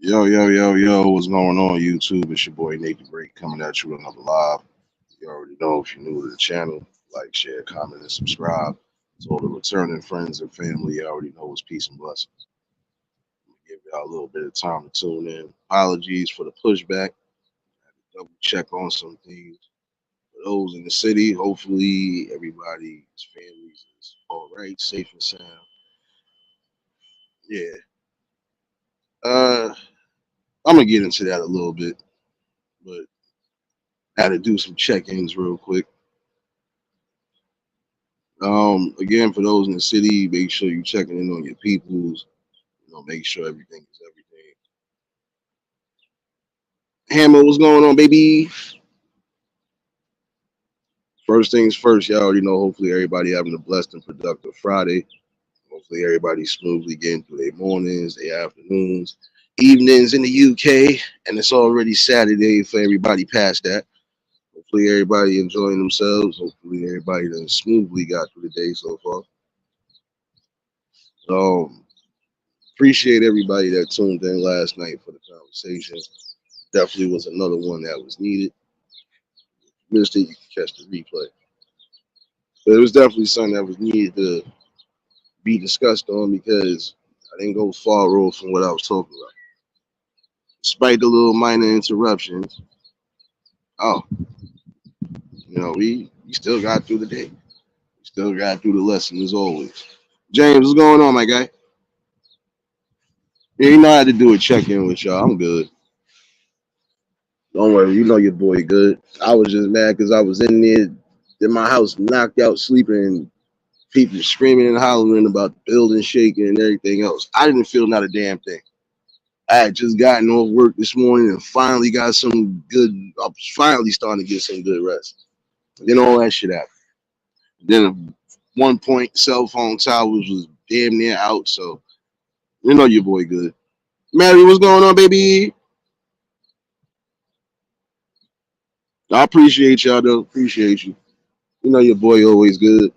Yo, yo, yo, yo, what's going on, YouTube? It's your boy Nate the Great coming at you with another live. You already know if you're new to the channel, like, share, comment, and subscribe. To all the returning friends and family, you already know it's peace and blessings. Give y'all a little bit of time to tune in. Apologies for the pushback. Double check on some things. For those in the city, hopefully everybody's families is all right, safe and sound. Yeah. I'm gonna get into that a little bit, but I had to do some check-ins real quick. Again, for those in the city, make sure you're checking in on your peoples. Make sure everything is everything. Hammer, what's going on, baby? First things first, y'all already know. Hopefully, everybody having a blessed and productive Friday. Hopefully, everybody's smoothly getting through their mornings, their afternoons, evenings in the UK, and it's already Saturday for everybody past that. Hopefully, everybody enjoying themselves. Hopefully, everybody done smoothly got through the day so far. Um, Appreciate everybody that tuned in last night for the conversation. Definitely was another one that was needed. Missed it, you can catch the replay. But it was definitely something that was needed to be discussed on because I didn't go far off from what I was talking about. Despite the little minor interruptions, oh, we still got through the day. We still got through the lesson as always. James, what's going on, my guy? Yeah, you know how to do a check-in with y'all. I'm good. Don't worry, you know your boy good. I was just mad because I was in there in my house, knocked out, sleeping, people screaming and hollering about the building shaking and everything else. I didn't feel not a damn thing. I had just gotten off work this morning and finally got some good. I was finally starting to get some good rest. Then all that shit happened. Then at one point, cell phone towers was damn near out. So you know your boy good. Mary, what's going on, baby? I appreciate y'all though. Appreciate you. You know your boy always good.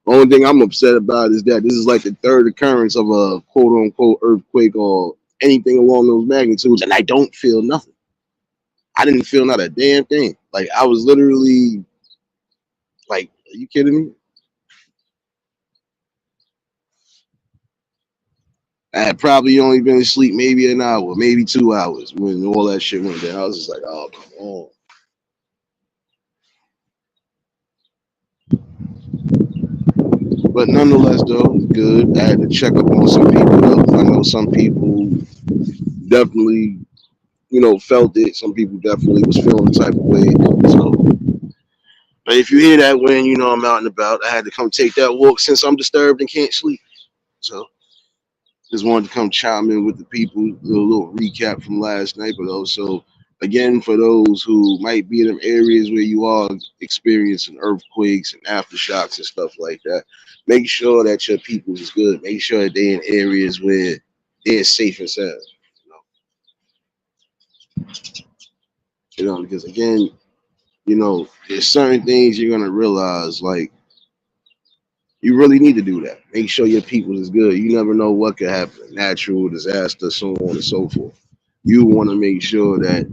Only thing I'm upset about is that this is like the third occurrence of a quote unquote earthquake or anything along those magnitudes, and I don't feel nothing. I didn't feel not a damn thing. Like I was literally like, are you kidding me? I had probably only been asleep maybe an hour, maybe 2 hours when all that shit went down. I was just like, oh come on. But nonetheless, though, good. I had to check up on some people though. I know some people definitely, felt it. Some people definitely was feeling the type of way. So but if you hear that when I'm out and about, I had to come take that walk since I'm disturbed and can't sleep. So just wanted to come chime in with the people, do a little recap from last night, but also again for those who might be in them areas where you are experiencing earthquakes and aftershocks and stuff like that. Make sure that your people is good. Make sure that they're in areas where they're safe and sound. Because again, there's certain things you're gonna realize like you really need to do that. Make sure your people is good. You never know what could happen. Natural disaster, so on and so forth. You want to make sure that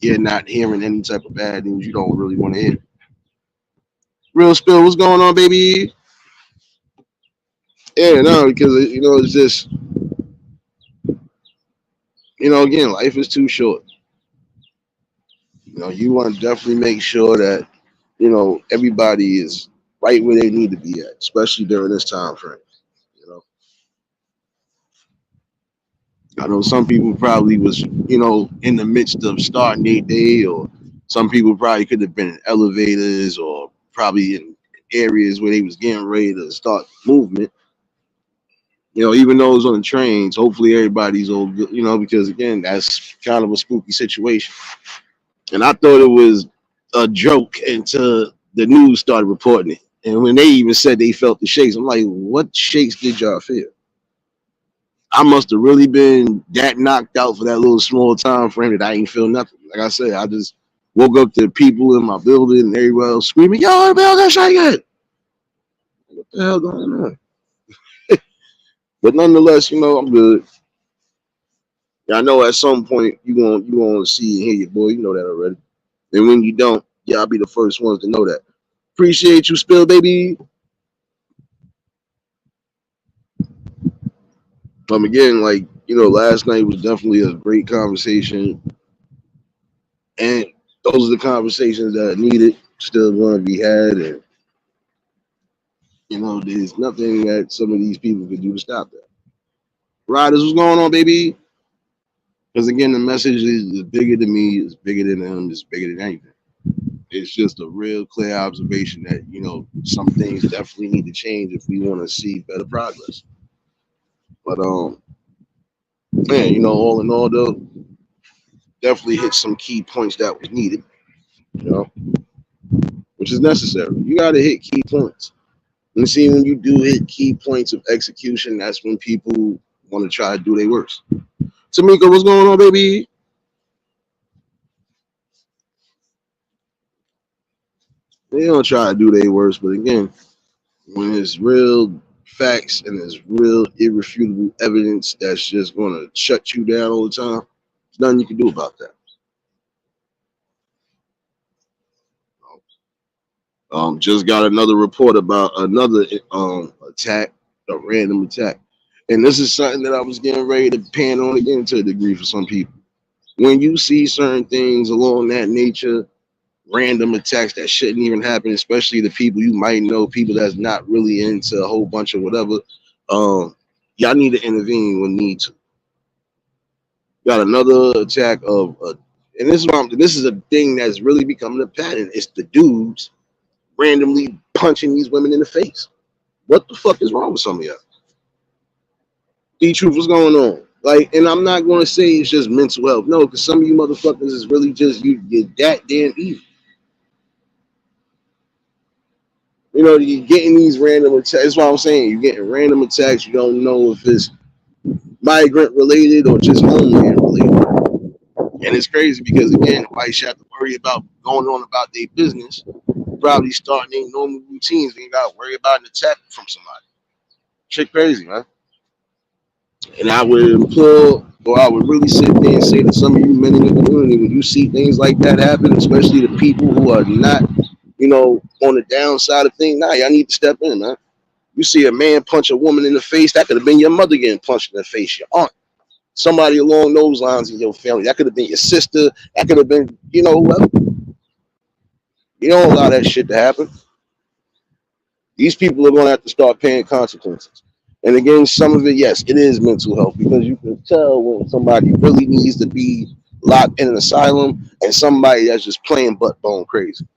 you're not hearing any type of bad news you don't really want to hear. Real spill, what's going on, baby? Yeah, no, because it's just again, life is too short. You want to definitely make sure that everybody is right where they need to be at, especially during this time frame. You know, I know some people probably was, in the midst of starting their day, or some people probably could have been in elevators or probably in areas where they was getting ready to start movement. Even those on the trains, hopefully everybody's all good, because again, that's kind of a spooky situation. And I thought it was a joke until the news started reporting it. And when they even said they felt the shakes, I'm like, what shakes did y'all feel? I must have really been that knocked out for that little small time frame that I ain't feel nothing. Like I said, I just woke up to people in my building and everywhere else screaming, "Yo, everybody got shaking!" What the hell going on? But nonetheless, I'm good. I know at some point you gonna see and hear your boy. You know that already. And when you don't, y'all be the first ones to know that. Appreciate you, Spill baby. Again, like last night was definitely a great conversation, and those are the conversations that are needed. Still going to be had, and there's nothing that some of these people can do to stop that. Riders, what's going on, baby? Because again, the message is bigger than me, it's bigger than them, it's bigger than anything. It's just a real clear observation that some things definitely need to change if we want to see better progress. But man, all in all, though, definitely hit some key points that was needed. You know, which is necessary. You got to hit key points. And see, when you do hit key points of execution, that's when people want to try to do their worst. Tamika, what's going on, baby? They don't try to do their worst, but again, when it's real facts and there's real irrefutable evidence that's just going to shut you down all the time, there's nothing you can do about that. Just got another report about another attack, a random attack. And this is something that I was getting ready to pan on again to a degree for some people. When you see certain things along that nature, random attacks that shouldn't even happen, especially the people you might know, people that's not really into a whole bunch of whatever, y'all need to intervene when need to. Got another attack of, and this is a thing that's really becoming a pattern. It's the dudes randomly punching these women in the face. What the fuck is wrong with some of y'all? D-Truth, what's going on? Like, and I'm not going to say it's just mental health. No, because some of you motherfuckers is really just, you're that damn evil. You're getting these random attacks. That's what I'm saying. You're getting random attacks. You don't know if it's migrant related or just homeland related. And it's crazy because, again, whites have to worry about going on about their business, probably starting their normal routines. They got to worry about an attack from somebody. Shit crazy, man. And I would implore, or I would really sit there and say to some of you men in the community, when you see things like that happen, especially the people who are not, on the downside of things, nah, y'all need to step in, man. You see a man punch a woman in the face, that could have been your mother getting punched in the face, your aunt, somebody along those lines in your family. That could have been your sister. That could have been, whoever. You don't allow that shit to happen. These people are going to have to start paying consequences. And again, some of it, yes, it is mental health because you can tell when somebody really needs to be locked in an asylum and somebody that's just playing butt bone crazy.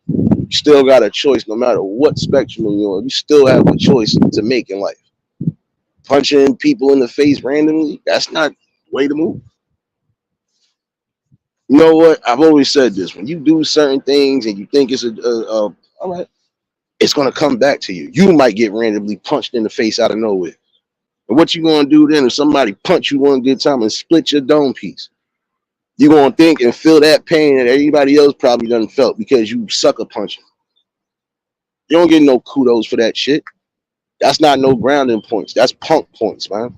You still got a choice no matter what spectrum you're on. You still have a choice to make in life. Punching people in the face randomly, that's not the way to move. You know what? I've always said this. When you do certain things and you think it's all right, it's going to come back to you. You might get randomly punched in the face out of nowhere. And what you going to do then if somebody punch you one good time and split your dome piece? You're going to think and feel that pain that everybody else probably done felt because you sucker punching. You don't get no kudos for that shit. That's not no grounding points. That's punk points, man.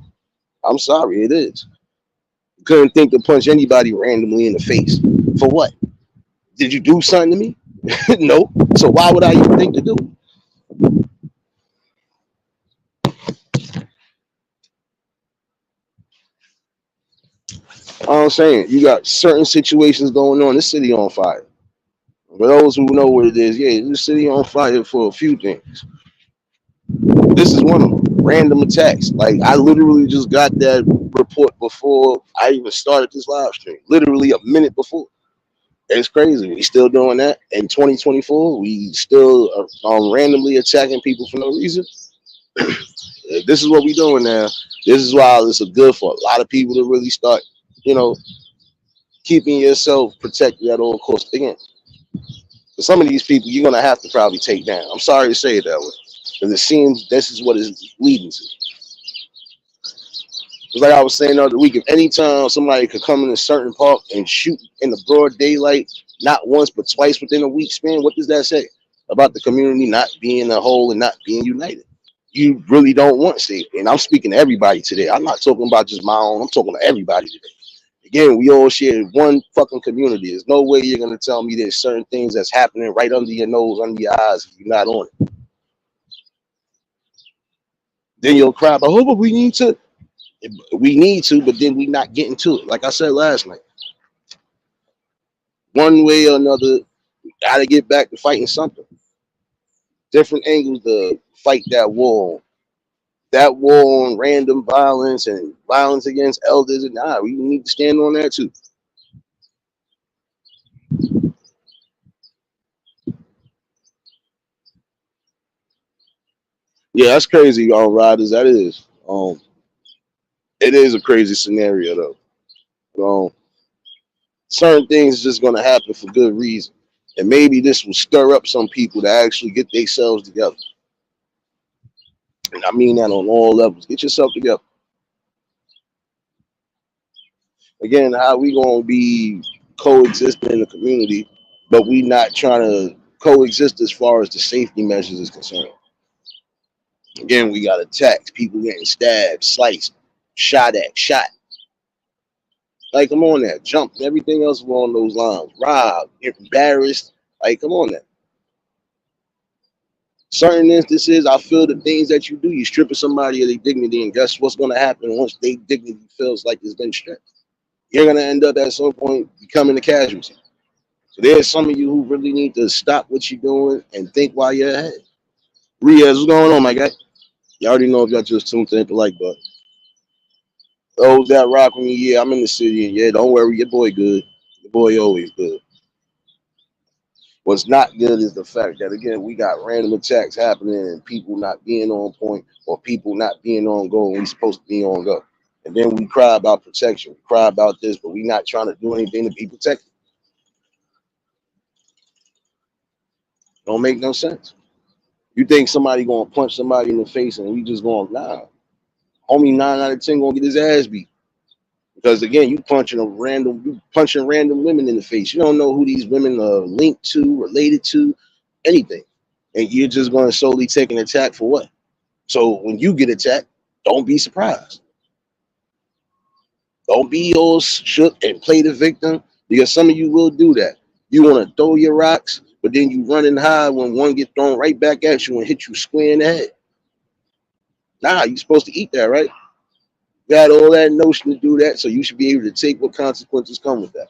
I'm sorry, it is. You couldn't think to punch anybody randomly in the face. For what? Did you do something to me? No. So why would I even think to do it? I'm saying you got certain situations going on. This city on fire. For those who know what it is, yeah, this city on fire for a few things. This is one of them. Random attacks. Like I literally just got that report before I even started this live stream. Literally a minute before. It's crazy. We still doing that in 2024. We still are randomly attacking people for no reason. This is what we doing now. This is why it's a good for a lot of people to really start, keeping yourself protected at all costs. Again, for some of these people, you're gonna have to probably take down. I'm sorry to say it that way, because it seems this is what it's leading to. It's like I was saying the other week. If any time somebody could come in a certain park and shoot in the broad daylight, not once but twice within a week span, what does that say about the community not being a whole and not being united? you really don't want safety. And I'm speaking to everybody today. I'm not talking about just my own. I'm talking to everybody today. Again, we all share one fucking community. There's no way you're gonna tell me there's certain things that's happening right under your nose, under your eyes, if you're not on it. Then you'll cry about, oh, but we need to. We need to, but then we not getting to it. Like I said last night, one way or another, gotta get back to fighting something. Different angles to fight that war on. That war on random violence and violence against elders, and we need to stand on that too. Yeah, that's crazy, riders. That is. It is a crazy scenario though. Certain things just gonna happen for good reason, and maybe this will stir up some people to actually get themselves together. And I mean that on all levels. Get yourself together. Again, how we gonna be coexisting in the community, but we not trying to coexist as far as the safety measures is concerned. Again, we got attacks, people getting stabbed, sliced, shot at, shot. Like, come on now, jump, and everything else along those lines. Robbed, embarrassed. Like, come on now. Certain instances, I feel the things that you do, you stripping somebody of their dignity, and guess what's going to happen once their dignity feels like it's been stripped? You're going to end up at some point becoming a casualty. So there's some of you who really need to stop what you're doing and think while you're ahead. Riaz, what's going on, my guy? You already know if y'all just tuned in the like button. Those that rock with me, yeah, I'm in the city, and yeah, don't worry, your boy good. Your boy always good. What's not good is the fact that, again, we got random attacks happening and people not being on point or people not being on go when we supposed to be on go. And then we cry about protection. We cry about this, but we not trying to do anything to be protected. Don't make no sense. You think somebody gonna punch somebody in the face and we just going, nah. Homie 9 out of 10 gonna get his ass beat. Because again, you punching random women in the face. You don't know who these women are linked to, related to, anything. And you're just gonna solely take an attack for what? So when you get attacked, don't be surprised. Don't be all shook and play the victim, because some of you will do that. You want to throw your rocks, but then you run and hide when one get thrown right back at you and hit you square in the head. Nah, you're supposed to eat that, right? You got all that notion to do that, so you should be able to take what consequences come with that.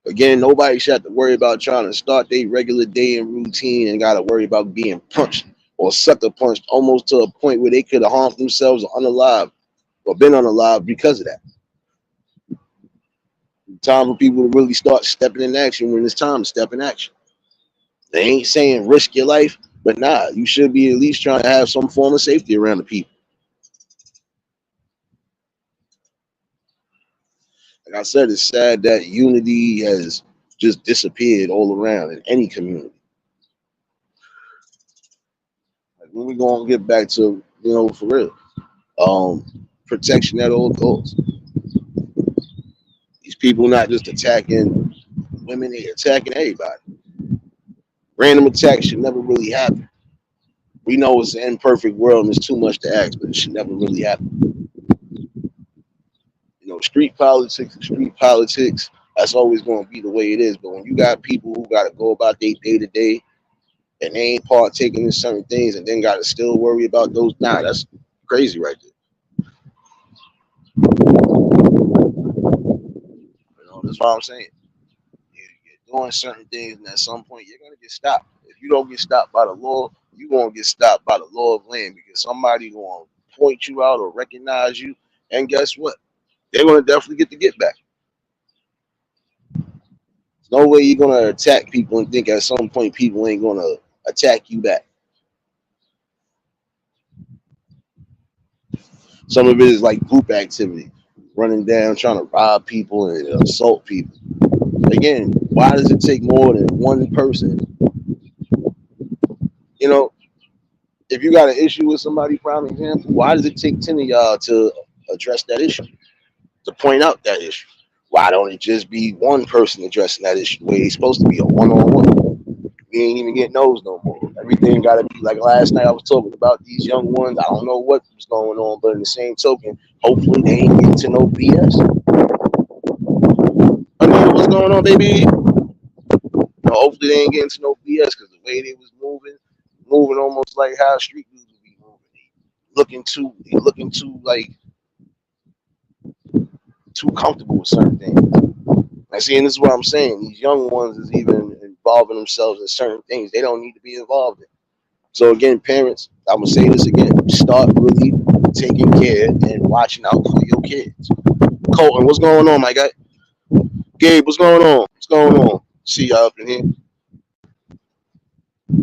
Again, nobody should have to worry about trying to start their regular day and routine and got to worry about being punched or sucker punched almost to a point where they could have harmed themselves or unalive or been unalive because of that. Time for people to really start stepping in action when it's time to step in action. They ain't saying risk your life, but nah, you should be at least trying to have some form of safety around the people. Like I said, it's sad that unity has just disappeared all around in any community. Like, when we gonna get back to, for real, protection at all costs. These people not just attacking women, they attacking everybody. Random attacks should never really happen. We know it's an imperfect world and it's too much to ask, but it should never really happen. Street politics, that's always going to be the way it is. But when you got people who got to go about their day to day and they ain't partaking in certain things and then got to still worry about those, that's crazy right there. That's what I'm saying. You're doing certain things, and at some point, you're going to get stopped. If you don't get stopped by the law, you're going to get stopped by the law of land, because somebody going to point you out or recognize you. And guess what? They're going to definitely get the get back. There's no way you're going to attack people and think at some point people ain't going to attack you back. Some of it is like group activity, running down, trying to rob people and assault people. Again, why does it take more than one person? If you got an issue with somebody, prime example, why does it take 10 of y'all to address that issue, to point out that issue? Why don't it just be one person addressing that issue the way it's supposed to be, a one-on-one? You ain't even getting those no more. Everything gotta be like last night I was talking about these young ones. I don't know what was going on, but in the same token, hopefully they ain't getting to no BS. I mean, what's going on, baby? Hopefully they ain't getting to no BS because the way they was moving almost like how street dudes would be moving. They looking too like too comfortable with certain things. I see, and this is what I'm saying. These young ones is even involving themselves in certain things they don't need to be involved in. So again, parents, I'm gonna say this again: start really taking care and watching out for your kids. Colton, what's going on, my guy? Gabe, what's going on? What's going on? See y'all up in here.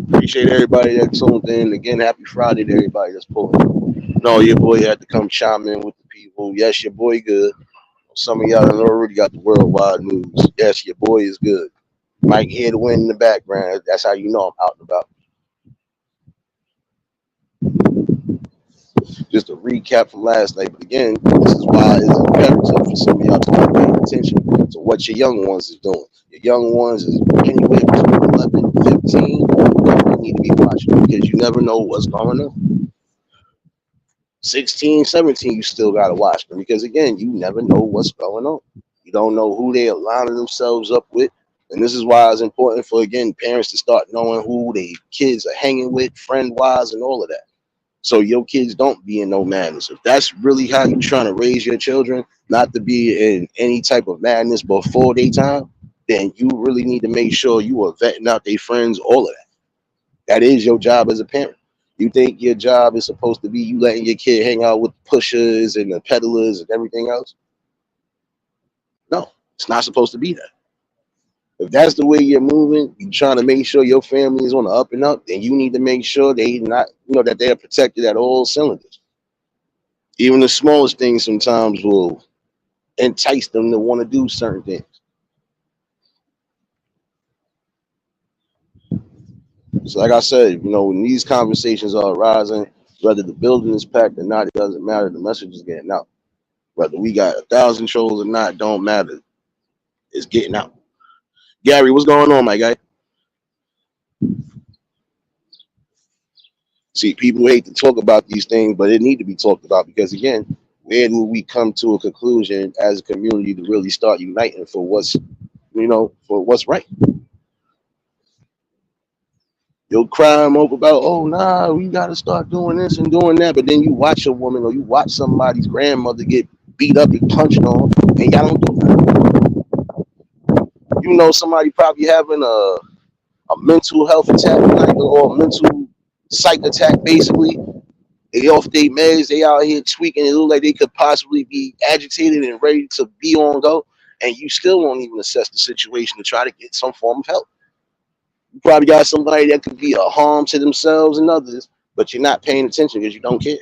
Appreciate everybody that tuned in. Again, happy Friday to everybody that's pulling. No, your boy had to come chime in with the people. Yes, your boy good. Some of y'all done already got the worldwide news. Yes, your boy is good. Might hear the wind in the background. That's how you know I'm out and about. Just a recap from last night. But again, this is why it's imperative for some of y'all to be paying attention to what your young ones is doing. Your young ones is anywhere between 11 and 15. You need to be watching because you never know what's going on. 16, 17, you still got to watch them because, again, you never know what's going on. You don't know who they're lining themselves up with. And this is why it's important for, again, parents to start knowing who their kids are hanging with, friend-wise, and all of that. So your kids don't be in no madness. If that's really how you're trying to raise your children, not to be in any type of madness before they time, then you really need to make sure you are vetting out their friends, all of that. That is your job as a parent. You think your job is supposed to be you letting your kid hang out with the pushers and the peddlers and everything else? No, it's not supposed to be that. If that's the way you're moving, you're trying to make sure your family is on the up and up, then you need to make sure they not, that they're protected at all cylinders. Even the smallest things sometimes will entice them to want to do certain things. So like I said, when these conversations are arising, whether the building is packed or not, it doesn't matter. The message is getting out. Whether we got 1,000 trolls or not, don't matter. It's getting out. Gary, what's going on, my guy? See, people hate to talk about these things, but it need to be talked about because, again, where do we come to a conclusion as a community to really start uniting for what's right? You'll cry them over about, oh, nah, we got to start doing this and doing that. But then you watch a woman or you watch somebody's grandmother get beat up and punched on, and y'all don't do nothing. Somebody probably having a mental health attack, like, or a mental psych attack, basically. They off their meds, they out here tweaking. It look like they could possibly be agitated and ready to be on go, and you still won't even assess the situation to try to get some form of help. You probably got somebody that could be a harm to themselves and others, but you're not paying attention because you don't care.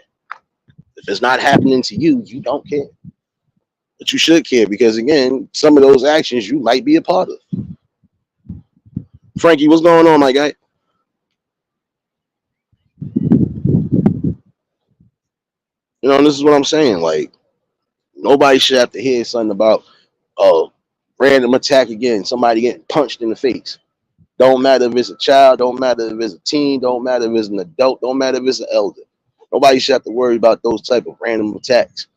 If it's not happening to you, you don't care. But you should care because, again, some of those actions you might be a part of. Frankie, what's going on, my guy? This is what I'm saying. Like, nobody should have to hear something about a random attack again, somebody getting punched in the face. Don't matter if it's a child, don't matter if it's a teen, don't matter if it's an adult, don't matter if it's an elder. Nobody should have to worry about those type of random attacks.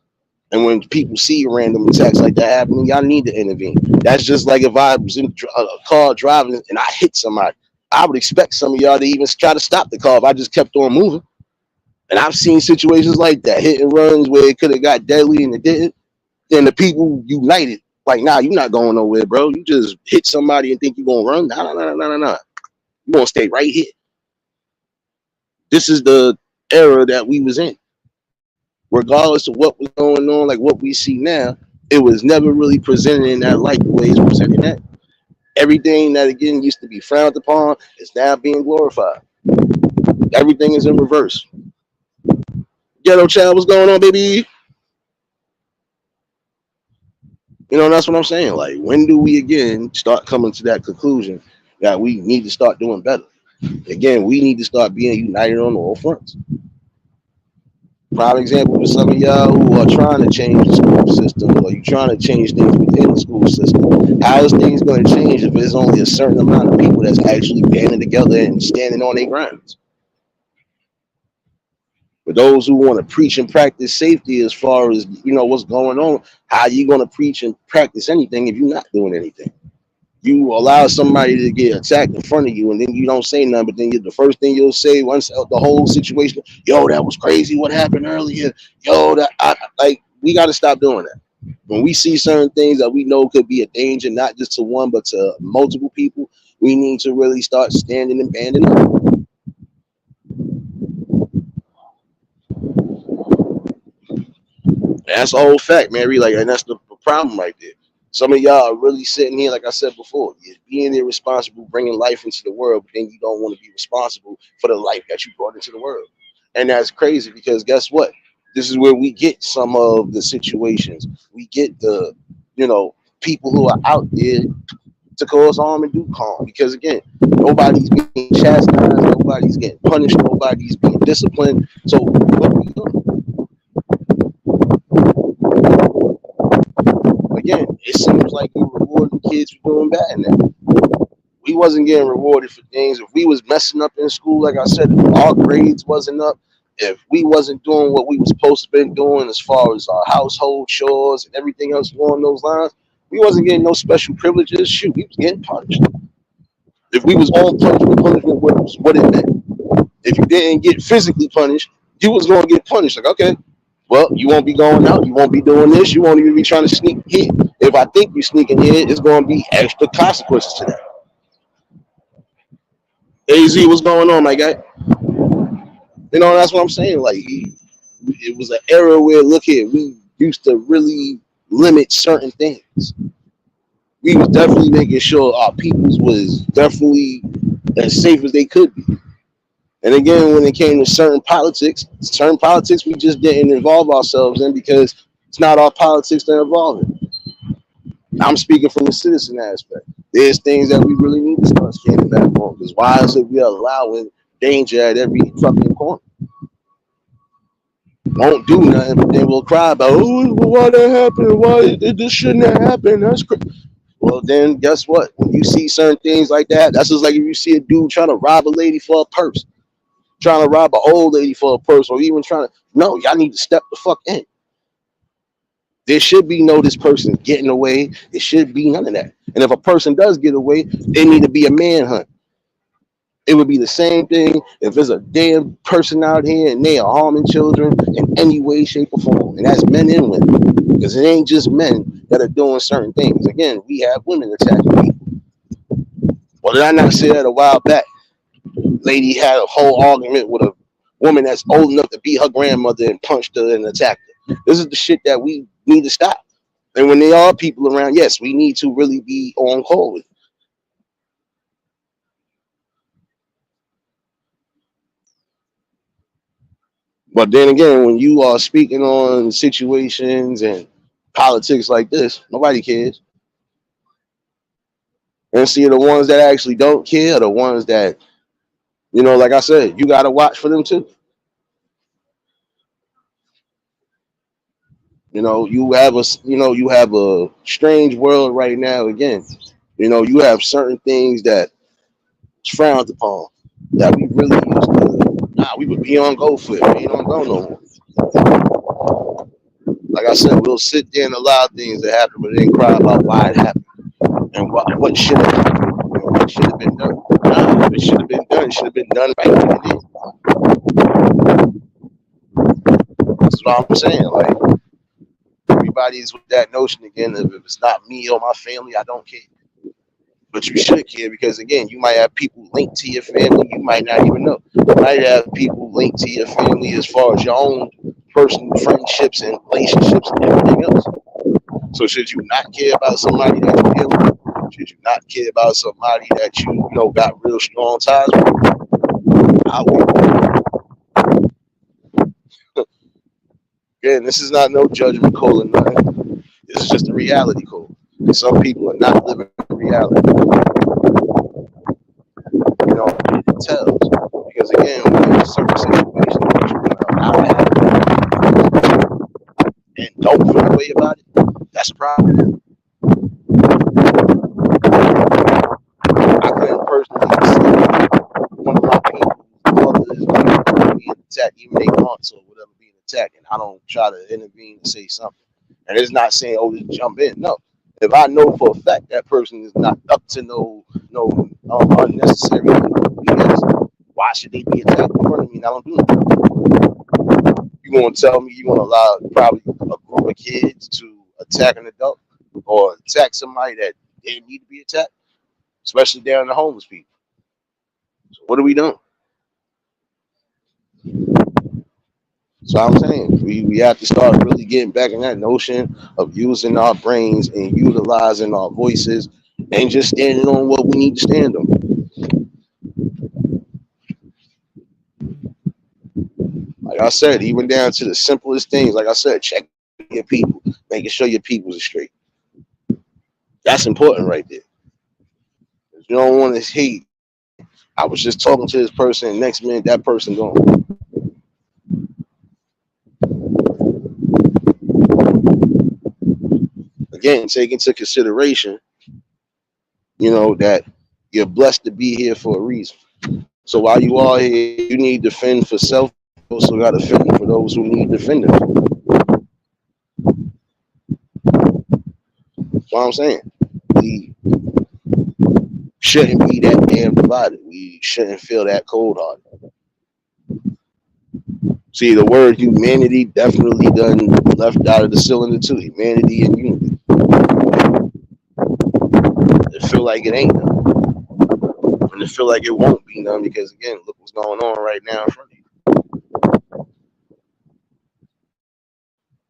And when people see random attacks like that happening, y'all need to intervene. That's just like if I was in a car driving and I hit somebody. I would expect some of y'all to even try to stop the car if I just kept on moving. And I've seen situations like that, hit and runs where it could have got deadly and it didn't. Then the people united, like, nah, you're not going nowhere, bro. You just hit somebody and think you're going to run. Nah. You're going to stay right here. This is the era that we was in. Regardless of what was going on, like what we see now, it was never really presented in that light the way it's presented now. Everything that, again, used to be frowned upon is now being glorified. Everything is in reverse. Ghetto child, what's going on, baby? That's what I'm saying. Like, when do we, again, start coming to that conclusion that we need to start doing better? Again, we need to start being united on all fronts. Prime example for some of y'all who are trying to change the school system, or you trying to change things within the school system. How is things going to change if there's only a certain amount of people that's actually banding together and standing on their grounds? For those who want to preach and practice safety, as far as what's going on, how are you going to preach and practice anything if you're not doing anything? You allow somebody to get attacked in front of you, and then you don't say nothing. But then the first thing you'll say once the whole situation, yo, that was crazy. What happened earlier? Yo, like we got to stop doing that. When we see certain things that we know could be a danger, not just to one but to multiple people, we need to really start standing and banding up. That's the whole fact, Mary. Like, and that's the problem right there. Some of y'all are really sitting here, like I said before, you're being irresponsible, bringing life into the world, but then you don't want to be responsible for the life that you brought into the world. And that's crazy because guess what? This is where we get some of the situations. We get the, people who are out there to cause harm and do harm. Because again, nobody's being chastised, nobody's getting punished, nobody's being disciplined. So what are we doing? Again, it seems like you rewarding kids for doing bad now. We wasn't getting rewarded for things. If we was messing up in school, like I said, if our grades wasn't up, if we wasn't doing what we was supposed to be doing as far as our household chores and everything else along those lines, we wasn't getting no special privileges. Shoot, we was getting punished. If we was on punishment was what it meant. If you didn't get physically punished, you was going to get punished. Like, okay, well, you won't be going out. You won't be doing this. You won't even be trying to sneak here. If I think you sneaking here, it's going to be extra consequences to that. AZ, what's going on, my guy? That's what I'm saying. Like, it was an era where, look here, we used to really limit certain things. We was definitely making sure our peoples was definitely as safe as they could be. And again, when it came to certain politics we just didn't involve ourselves in because it's not our politics to involve in. I'm speaking from the citizen aspect. There's things that we really need to start scanning back on. Because why is it we allowing danger at every fucking corner? Won't do nothing, but then we'll cry about, oh, why that happened? Why this shouldn't have happened? That's crazy. Well, then guess what? When you see certain things like that, that's just like if you see a dude trying to rob a lady for a purse, trying to rob an old lady for a purse, or even trying to, no, y'all need to step the fuck in. There should be no this person getting away. It should be none of that. And if a person does get away, it need to be a manhunt. It would be the same thing if there's a damn person out here and they are harming children in any way, shape, or form. And that's men and women. Because it ain't just men that are doing certain things. Again, we have women attacking people. Well, did I not say that a while back? Lady had a whole argument with a woman that's old enough to beat her grandmother and punched her and attacked her. This is the shit that we need to stop. And when there are people around, yes, we need to really be on call with it. But then again, when you are speaking on situations and politics like this, nobody cares. And see, the ones that actually don't care are the ones that, like I said, you got to watch for them too. You have a strange world right now. Again, you have certain things that is frowned upon that we really used to. Nah, we would be on go for it. We ain't on go no more. Like I said, we'll sit there and allow things to happen, but then cry about why it happened and what should have happened, what should have been done. Nah, it should have been done. It should have been done right when it is. That's what I'm saying. Like, everybody's with that notion again of if it's not me or my family, I don't care. But you should care because again, you might have people linked to your family you might not even know. You might have people linked to your family as far as your own personal friendships and relationships and everything else. So should you not care about somebody that you deal with? Should you not care about somebody that you got real strong ties with? I would. Again, this is not no judgment call or nothing. This is just a reality call. And some people are not living in reality. It tells. Because again, when there's certain situations that you allow to happen, That's a problem. I couldn't personally see one of my people, mother is being attacked, even their aunts or whatever being attacked, and I don't try to intervene and say something. And it's not saying, oh, just jump in. No. If I know for a fact that person is not up to no unnecessary BS, why should they be attacked in front of me and I don't do it? You gonna tell me you gonna allow probably a group of kids to attack an adult or attack somebody that they need to be attacked, especially down the homeless people? So what are we doing? So I'm saying we have to start really getting back in that notion of using our brains and utilizing our voices and just standing on what we need to stand on. Like I said, even down to the simplest things. Like I said, check your people, making sure your peoples are straight. That's important right there. You don't want to hate. I was just talking to this person, and next minute that person gone. Again, take into consideration, that you're blessed to be here for a reason. So while you are here, you need to fend for self. You also got to fend for those who need defending. That's what I'm saying. We shouldn't be that damn divided. We shouldn't feel that cold hearted. See, the word humanity definitely done left out of the cylinder too. Humanity and unity. It feel like it ain't done. And it feel like it won't be done because again, look what's going on right now in front of you.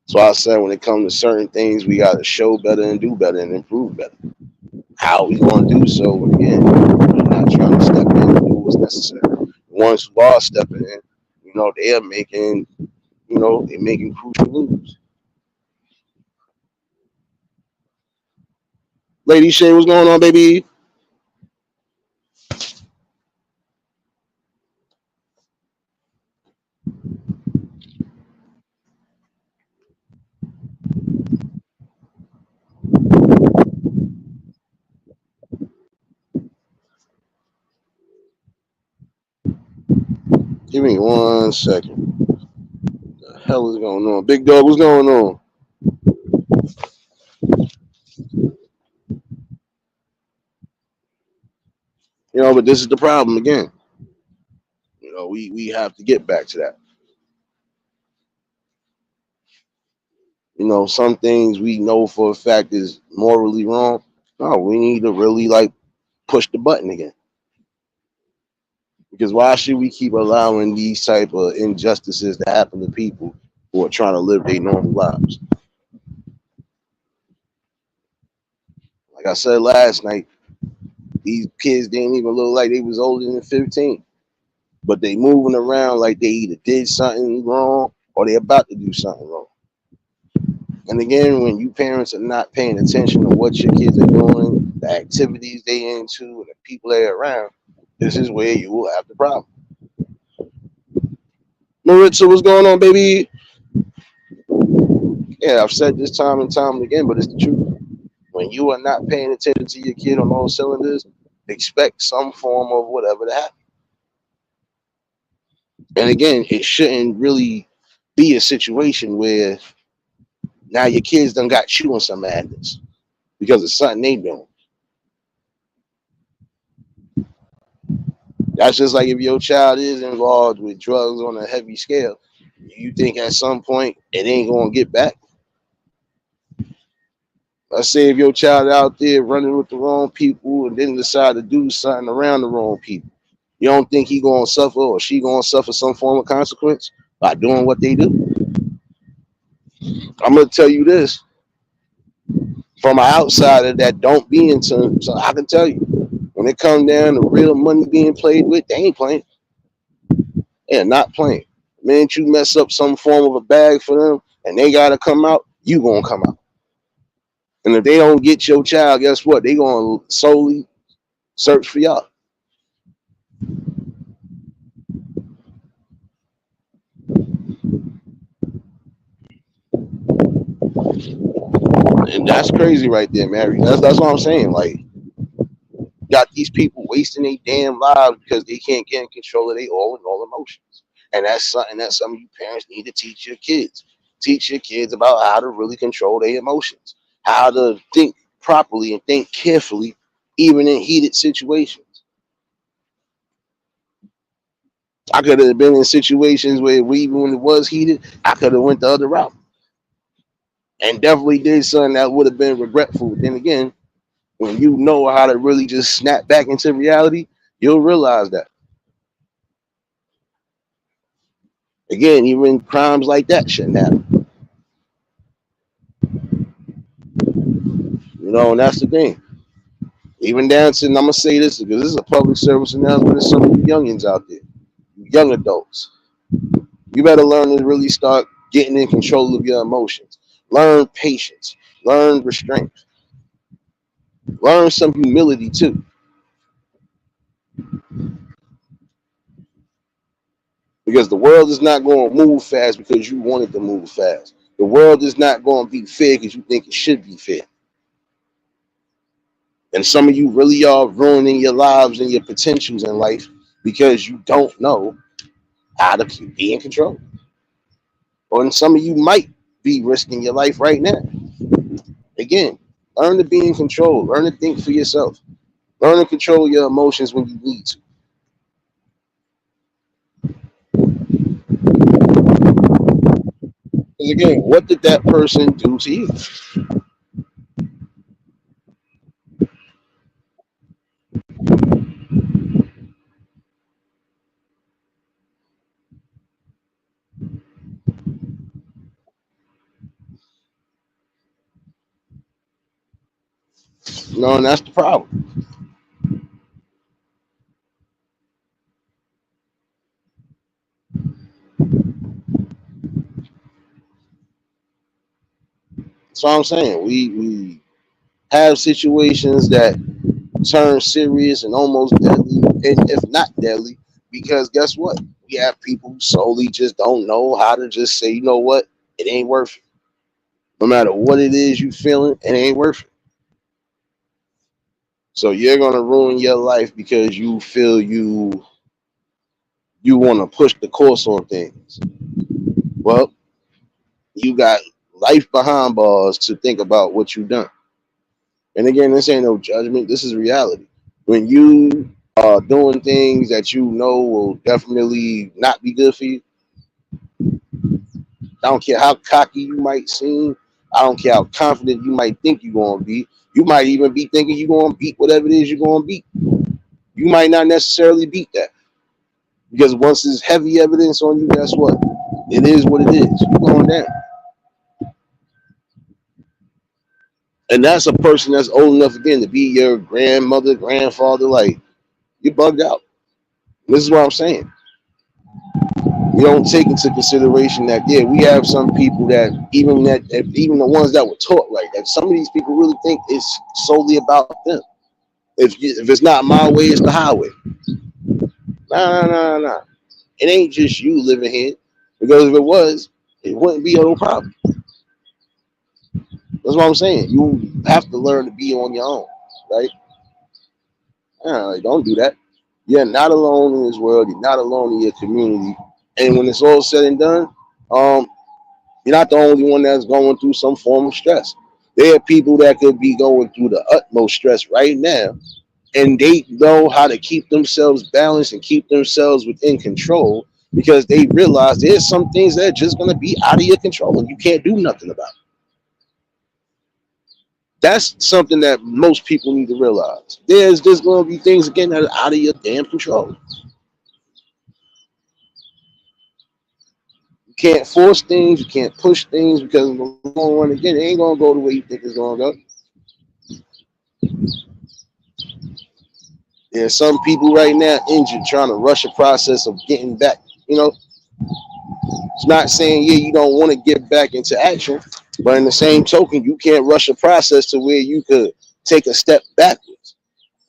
So I said when it comes to certain things, we gotta show better and do better and improve better. How we gonna do so? Again, we're not trying to step in and do what's necessary. The ones who are stepping in, they're making crucial moves. Lady Shay, what's going on, baby? Give me 1 second. What the hell is going on? Big dog, what's going on? But this is the problem again. We have to get back to that. Some things we know for a fact is morally wrong. No, we need to really like push the button again. Because why should we keep allowing these type of injustices to happen to people who are trying to live their normal lives? Like I said last night, these kids didn't even look like they was older than 15. But they moving around like they either did something wrong or they about to do something wrong. And again, when you parents are not paying attention to what your kids are doing, the activities they into, and the people they're around, this is where you will have the problem. Maritza, what's going on, baby? Yeah, I've said this time and time again, but it's the truth. When you are not paying attention to your kid on all cylinders, expect some form of whatever to happen. And again, it shouldn't really be a situation where now your kids done got you on some madness because of something they doing. That's just like if your child is involved with drugs on a heavy scale, you think at some point it ain't gonna get back. Let's say if your child out there running with the wrong people and then decide to do something around the wrong people, you don't think he gonna suffer or she gonna suffer some form of consequence by doing what they do? I'm gonna tell you this from an outsider that don't be into, so I can tell you when it comes down to real money being played with, they ain't playing. They're not playing. The minute you mess up some form of a bag for them and they gotta come out, you gonna come out. And if they don't get your child, guess what? They gonna solely search for y'all. And that's crazy right there, Mary. That's what I'm saying. Like, got these people wasting their damn lives because they can't get in control of their all in all emotions. And that's something that some of you parents need to teach your kids. Teach your kids about how to really control their emotions, how to think properly and think carefully, even in heated situations. I could have been in situations where even when it was heated, I could have went the other route and definitely did something that would have been regretful. Then again, when you know how to really just snap back into reality, you'll realize that. Again, even crimes like that shouldn't happen. You know, and that's the thing. Even down to, and I'm gonna say this because this is a public service announcement to some of you youngins out there, young adults. You better learn to really start getting in control of your emotions. Learn patience. Learn restraint. Learn some humility too. Because the world is not going to move fast because you want it to move fast. The world is not going to be fair because you think it should be fair. And some of you really are ruining your lives and your potentials in life because you don't know how to be in control. Or some of you might be risking your life right now. Again, learn to be in control. Learn to think for yourself. Learn to control your emotions when you need to. Because again, what did that person do to you? You know, and that's the problem. That's what I'm saying. We have situations that turn serious and almost deadly, and if not deadly, because guess what? We have people who solely just don't know how to just say, you know what, it ain't worth it. No matter what it is you feeling, it ain't worth it. So you're gonna ruin your life because you feel you want to push the course on things. Well, you got life behind bars to think about what you've done. And again, this ain't no judgment. This is reality. When you are doing things that you know will definitely not be good for you, I don't care how cocky you might seem. I don't care how confident you might think you're going to be. You might even be thinking you're going to beat whatever it is you're going to beat. You might not necessarily beat that because once there's heavy evidence on you, guess what? It is what it is. You're going down. And that's a person that's old enough again to be your grandmother, grandfather. Like, you bugged out. This is what I'm saying. We don't take into consideration that we have some people that even the ones that were taught right, that some of these people really think it's solely about them. If it's not my way, it's the highway. Nah. It ain't just you living here, because if it was, it wouldn't be no problem. That's what I'm saying. You have to learn to be on your own, right? Like, don't do that. You're not alone in this world. You're not alone in your community. And when it's all said and done, um, you're not the only one that's going through some form of stress. There are people that could be going through the utmost stress right now, and they know how to keep themselves balanced and keep themselves within control because they realize there's some things that are just going to be out of your control and you can't do nothing about it. That's something that most people need to realize. There's just going to be things again that are out of your damn control. You can't force things, you can't push things because in the long run, again, it ain't going to go the way you think it's going to go. There's some people right now injured trying to rush a process of getting back. You know, it's not saying you don't want to get back into action, but in the same token, you can't rush a process to where you could take a step backwards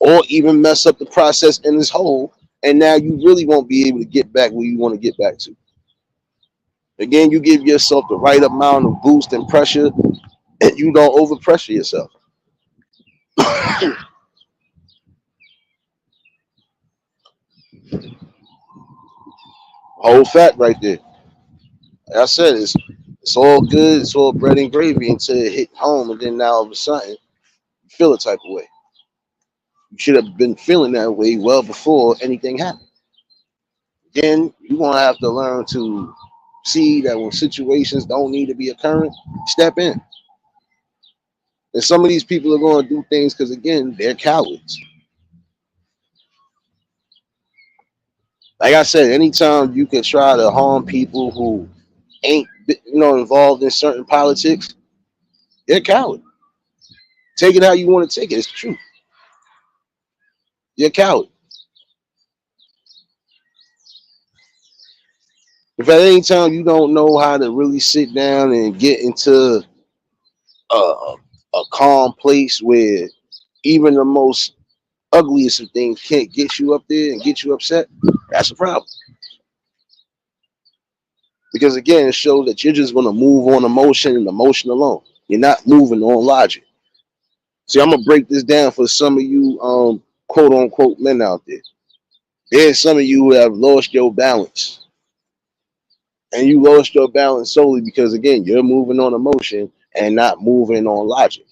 or even mess up the process in its whole, and now you really won't be able to get back where you want to get back to. Again, you give yourself the right amount of boost and pressure, and you don't overpressure yourself. Whole fact right there. Like I said, it's all good, it's all bread and gravy until it hit home, and then now all of a sudden you feel a type of way. You should have been feeling that way well before anything happened. Again, you're gonna have to learn to see that when situations don't need to be occurring, step in. And some of these people are going to do things because, again, they're cowards. Like I said, anytime you can try to harm people who ain't, involved in certain politics, you're a coward. Take it how you want to take it. It's the truth. You're a coward. If at any time you don't know how to really sit down and get into a, a calm place where even the most ugliest of things can't get you up there and get you upset, that's a problem. Because again, it shows that you're just going to move on emotion and emotion alone. You're not moving on logic. See, I'm gonna break this down for some of you, quote unquote men out there. There's some of you who have lost your balance, and you lost your balance solely because again, you're moving on emotion and not moving on logic.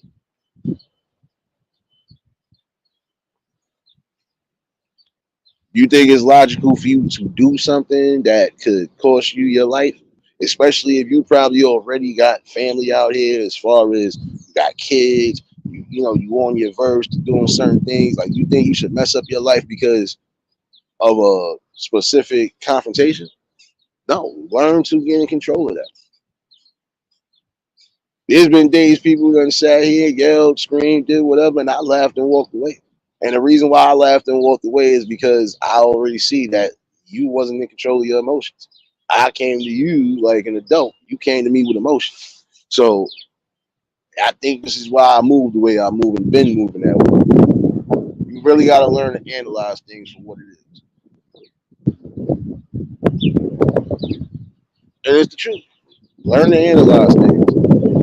You think it's logical for you to do something that could cost you your life, especially if you probably already got family out here, as far as you got kids, you on your verge to doing certain things. Like you think you should mess up your life because of a specific confrontation? No, learn to get in control of that. There's been days people done sat here, yelled, screamed, did whatever, and I laughed and walked away. And the reason why I laughed and walked away is because I already see that you wasn't in control of your emotions. I came to you like an adult. You came to me with emotions. So I think this is why I moved the way I move and been moving that way. You really got to learn to analyze things for what it is. And it's the truth. Learn to analyze things.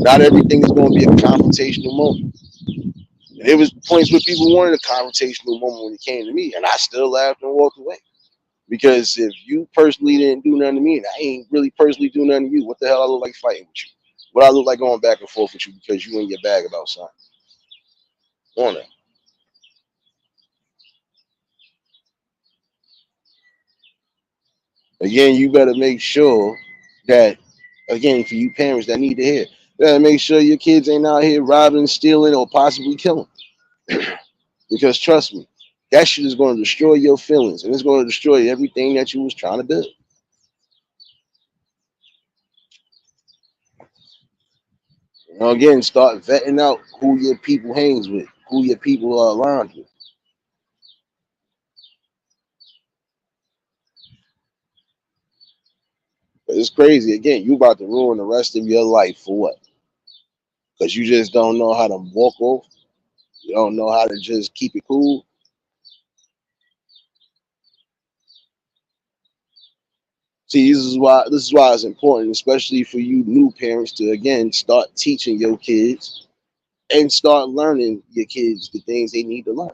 Not everything is going to be a confrontational moment. And there was points where people wanted a confrontational moment when it came to me, and I still laughed and walked away. Because if you personally didn't do nothing to me, and I ain't really personally doing nothing to you, what the hell I look like fighting with you? What I look like going back and forth with you because you in your bag about something? On that. Again, you better make sure that, again, for you parents that need to hear, you better make sure your kids ain't out here robbing, stealing, or possibly killing. Because trust me, that shit is going to destroy your feelings and it's going to destroy everything that you was trying to build. Again, start vetting out who your people hangs with, who your people are aligned with. It's crazy. Again, you about to ruin the rest of your life for what? Because you just don't know how to walk off. You don't know how to just keep it cool. See, this is why it's important, especially for you new parents, to again start teaching your kids and start learning your kids the things they need to learn.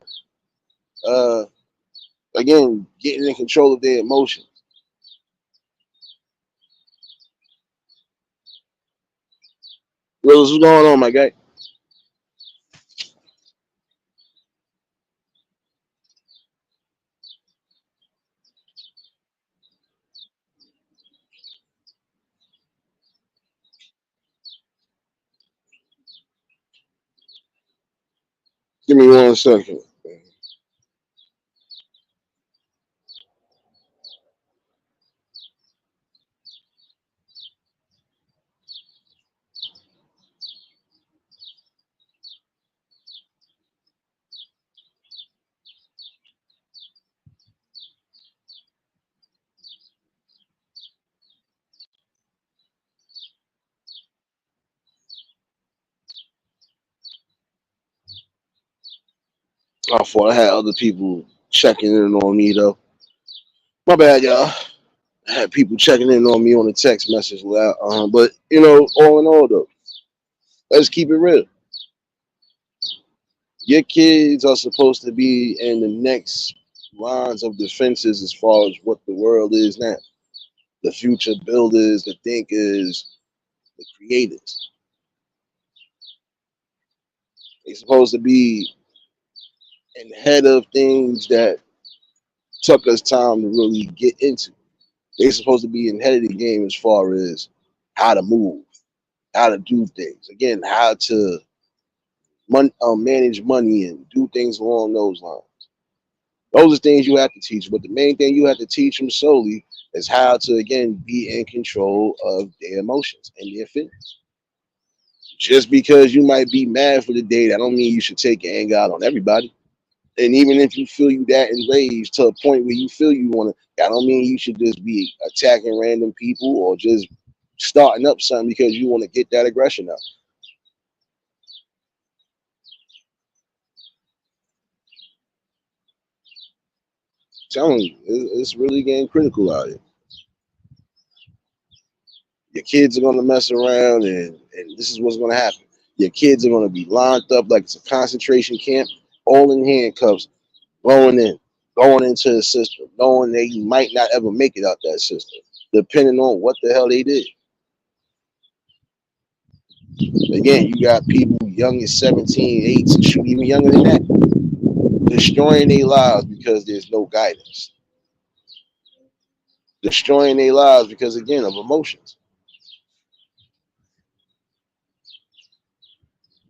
Uh, Again, getting in control of their emotions. Willis, what's going on, my guy? Give me 1 second. I thought I had other people checking in on me though. My bad, y'all. I had people checking in on me on the text message loud. But all in all though, Let's keep it real. Your kids are supposed to be in the next lines of defenses as far as what the world is now. The future builders, the thinkers, the creators. They're supposed to be ahead of things that took us time to really get into. They're supposed to be ahead of the game as far as how to move, how to do things. Again, how to manage money and do things along those lines. Those are things you have to teach. But the main thing you have to teach them solely is how to, again, be in control of their emotions and their feelings. Just because you might be mad for the day, that don't mean you should take your anger out on everybody. And even if you feel you that enraged to a point where you feel you want to, that don't mean you should just be attacking random people or just starting up something because you want to get that aggression out. I'm telling you, it's really getting critical out here. Your kids are going to mess around, and this is what's going to happen. Your kids are going to be lined up like it's a concentration camp, all in handcuffs, going into the system, knowing they might not ever make it out that system, depending on what the hell they did. Again, you got people young as 17, 18, shoot, even younger than that, destroying their lives because there's no guidance. Destroying their lives because, again, of emotions.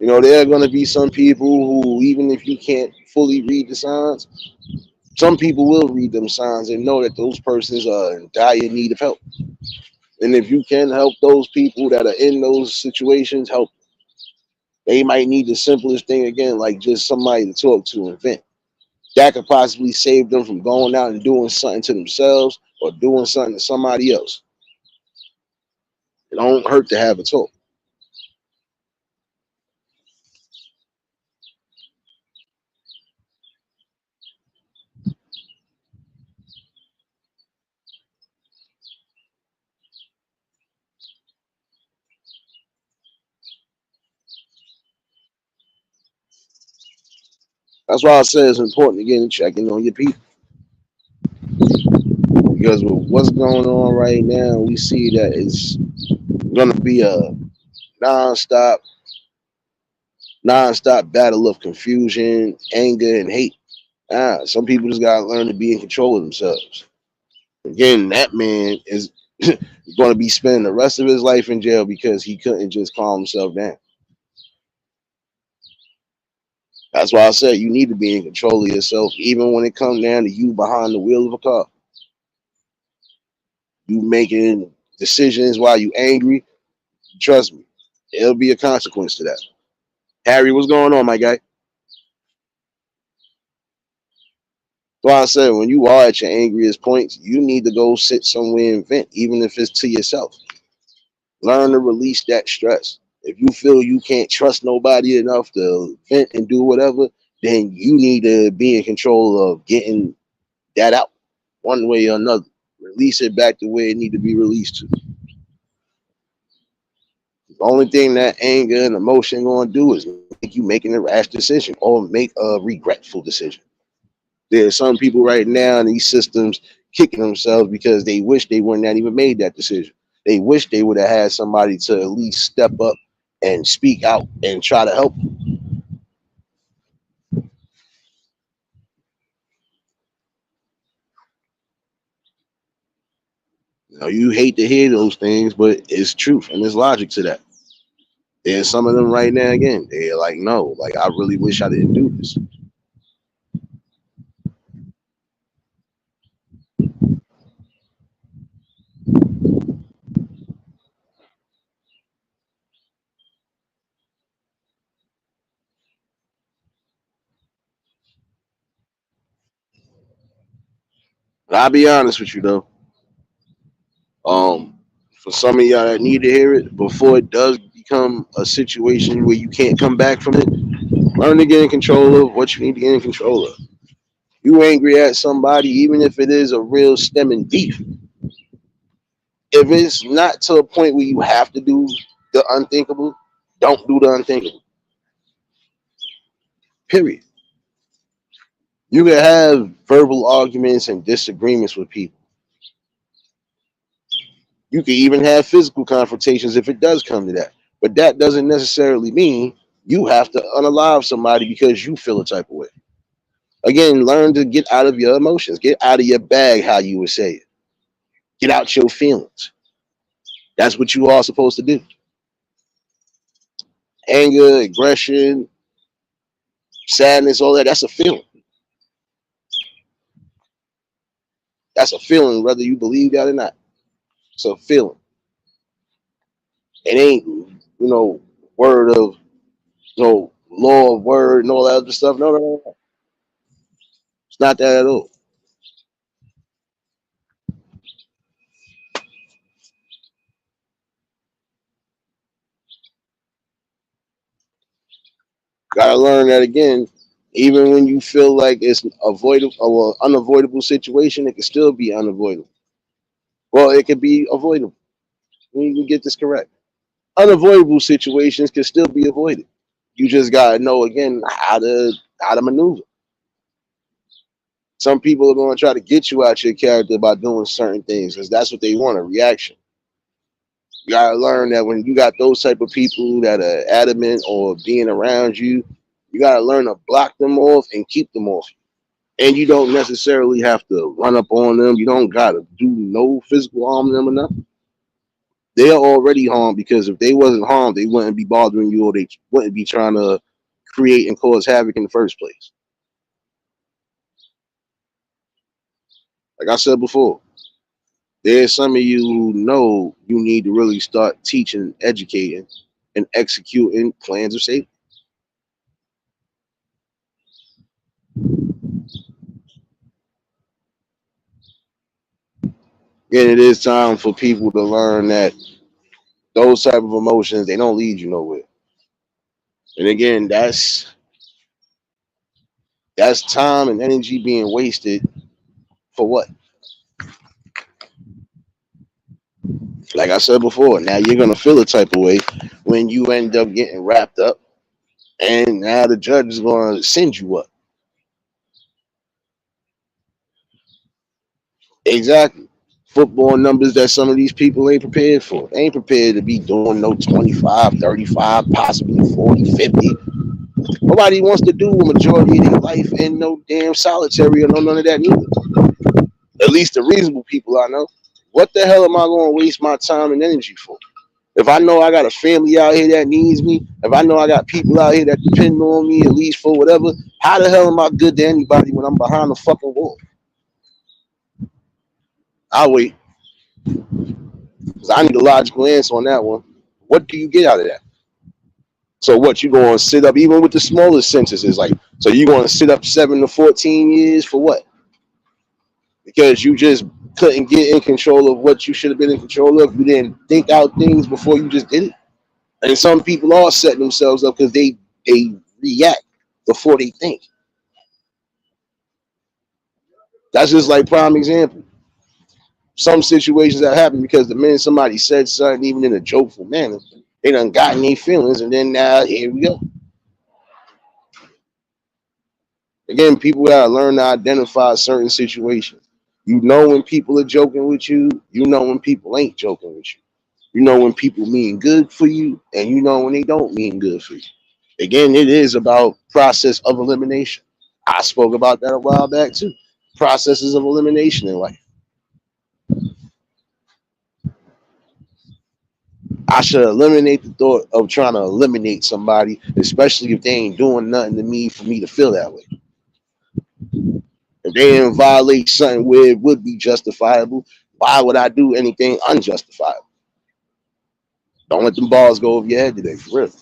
You know, there are going to be some people who, even if you can't fully read the signs, some people will read them signs and know that those persons are in dire need of help. And if you can help those people that are in those situations, help. They might need the simplest thing again, like just somebody to talk to and vent. That could possibly save them from going out and doing something to themselves or doing something to somebody else. It don't hurt to have a talk. That's why I say it's important to get in checking on your people. Because with what's going on right now, we see that it's gonna be a non-stop, non-stop battle of confusion, anger, and hate. Some people just gotta learn to be in control of themselves. Again, that man is going to be spending the rest of his life in jail because he couldn't just calm himself down. That's why I said you need to be in control of yourself, even when it comes down to you behind the wheel of a car. You making decisions while you angry. Trust me, there'll be a consequence to that. Harry, what's going on, my guy? That's why I said when you are at your angriest points, you need to go sit somewhere and vent, even if it's to yourself. Learn to release that stress. If you feel you can't trust nobody enough to vent and do whatever, then you need to be in control of getting that out one way or another. Release it back the way it need to be released to. The only thing that anger and emotion going to do is make you making a rash decision or make a regretful decision. There's some people right now in these systems kicking themselves because they wish they wouldn't have even made that decision. They wish they would have had somebody to at least step up and speak out and try to help. You know, you hate to hear those things, but it's truth and there's logic to that. There's some of them right now again. They're like, no, like I really wish I didn't do this. But I'll be honest with you though. Um, for some of y'all that need to hear it, before it does become a situation where you can't come back from it, learn to get in control of what you need to get in control of. You angry at somebody, even if it is a real stemming beef, if it's not to a point where you have to do the unthinkable, Don't do the unthinkable. Period. You can have verbal arguments and disagreements with people. You can even have physical confrontations if it does come to that. But that doesn't necessarily mean you have to unalive somebody because you feel a type of way. Again, learn to get out of your emotions, get out of your bag, how you would say it. Get out your feelings. That's what you are supposed to do. Anger, aggression, sadness, all that, that's a feeling. That's a feeling, whether you believe that or not. It's a feeling. It ain't, word of, law of word and all that other stuff. No, no, no, no. It's not that at all. Gotta learn that again. Even when you feel like it's avoidable or unavoidable situation, it can still be unavoidable. Well, it can be avoidable. We need to get this correct. Unavoidable situations can still be avoided. You just gotta know again how to maneuver. Some people are going to try to get you out your character by doing certain things because that's what they want, a reaction. You gotta learn that when you got those type of people that are adamant or being around you, you gotta learn to block them off and keep them off. And you don't necessarily have to run up on them. You don't gotta do no physical harm to them or nothing. They're already harmed because if they wasn't harmed, they wouldn't be bothering you or they wouldn't be trying to create and cause havoc in the first place. Like I said before, there's some of you who know you need to really start teaching, educating, and executing plans of safety. And it is time for people to learn that those type of emotions, they don't lead you nowhere. And again, that's time and energy being wasted for what? Like I said before, now you're gonna feel a type of way when you end up getting wrapped up, and now the judge is gonna send you up. Exactly. Football numbers that some of these people ain't prepared for. They ain't prepared to be doing no 25, 35, possibly 40, 50. Nobody wants to do a majority of their life in no damn solitary or no none of that neither. At least the reasonable people I know. What the hell am I going to waste my time and energy for? If I know I got a family out here that needs me, if I know I got people out here that depend on me at least for whatever, how the hell am I good to anybody when I'm behind the fucking wall? I'll wait. Because I need a logical answer on that one. What do you get out of that? So what, you going to sit up even with the smallest sentences? Like, so you going to sit up 7 to 14 years for what? Because you just couldn't get in control of what you should have been in control of. You didn't think out things before you just did it. And some people are setting themselves up because they react before they think. That's just like prime example. Some situations that happen because the minute somebody said something, even in a jokeful manner, they done gotten their feelings, and then now here we go. Again, people gotta learn to identify certain situations. You know when people are joking with you. You know when people ain't joking with you. You know when people mean good for you, and you know when they don't mean good for you. Again, it is about process of elimination. I spoke about that a while back too. Processes of elimination in life. I should eliminate the thought of trying to eliminate somebody, especially if they ain't doing nothing to me for me to feel that way. If they didn't violate something where it would be justifiable, why would I do anything unjustifiable? Don't let them balls go over your head today, for real.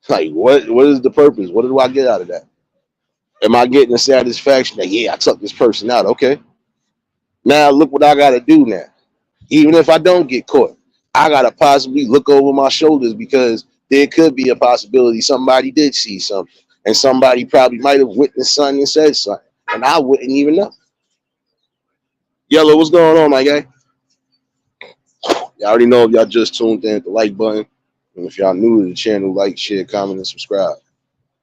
Like, what is the purpose? What do I get out of that? Am I getting the satisfaction that, yeah, I took this person out? Okay. Now look what I got to do now. Even if I don't get caught, I got to possibly look over my shoulders because there could be a possibility somebody did see something. And somebody probably might have witnessed something and said something. And I wouldn't even know. Yellow, what's going on, my guy? Y'all already know if y'all just tuned in at the like button. And if y'all new to the channel, like, share, comment, and subscribe.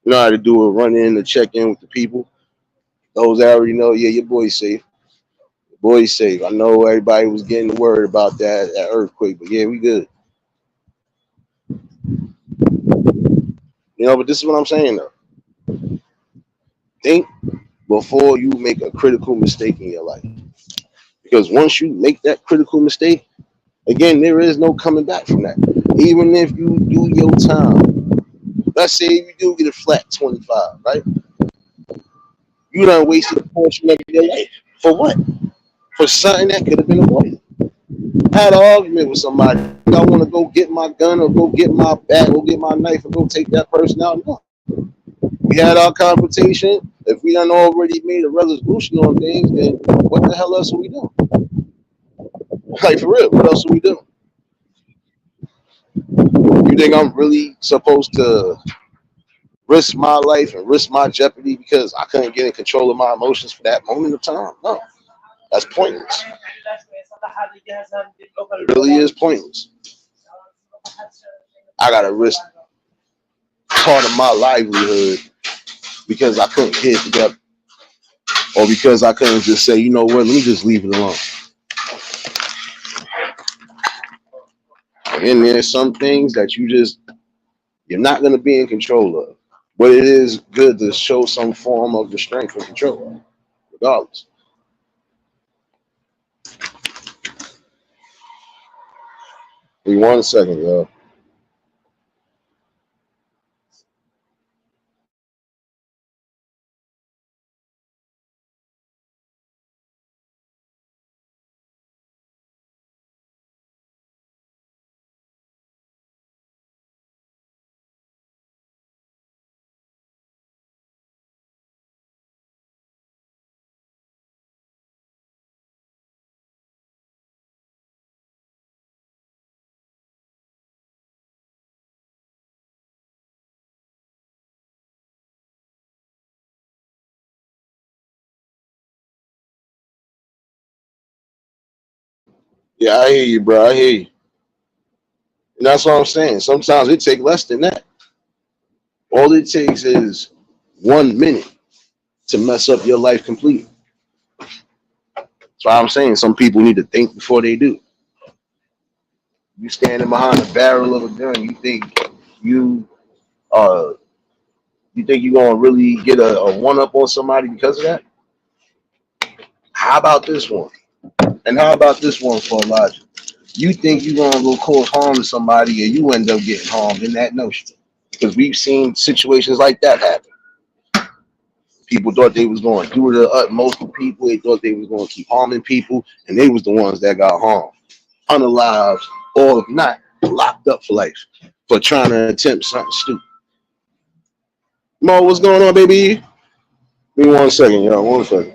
You know how to do it. Run in to check in with the people. Those that already know, yeah, your boy's safe. Your boy's safe. I know everybody was getting worried about that earthquake, but yeah, we good. You know, but this is what I'm saying though. Think before you make a critical mistake in your life. Because once you make that critical mistake, again, there is no coming back from that. Even if you do your time, let's say you do get a flat 25, right? You done wasted a portion of your life. For what? For something that could have been avoided. I had an argument with somebody. I want to go get my gun or go get my bat or get my knife and go take that person out. No. We had our confrontation. If we done already made a resolution on things, then what the hell else are we doing? Like for real, what else are we doing? You think I'm really supposed to risk my life and risk my jeopardy because I couldn't get in control of my emotions for that moment of time? No, that's pointless. It really is pointless. I gotta risk part of my livelihood because I couldn't get it together, or because I couldn't just say, you know what, let me just leave it alone. And there's some things that you're not gonna be in control of, but it is good to show some form of restraint and control, regardless. Give me 1 second, y'all. Yeah, I hear you, bro. I hear you. And that's what I'm saying. Sometimes it takes less than that. All it takes is 1 minute to mess up your life completely. That's why I'm saying some people need to think before they do. You standing behind the barrel of a gun, you uh you think you're gonna really get a one up on somebody because of that? How about this one? And how about this one for Elijah? You think you're gonna go cause harm to somebody and you end up getting harmed in that notion. Because we've seen situations like that happen. People thought they was going to do the utmost to people. They thought they was going to keep harming people, and they was the ones that got harmed, unalived, or if not, locked up for life for trying to attempt something stupid. Mo, what's going on, baby? Give me 1 second, y'all. 1 second.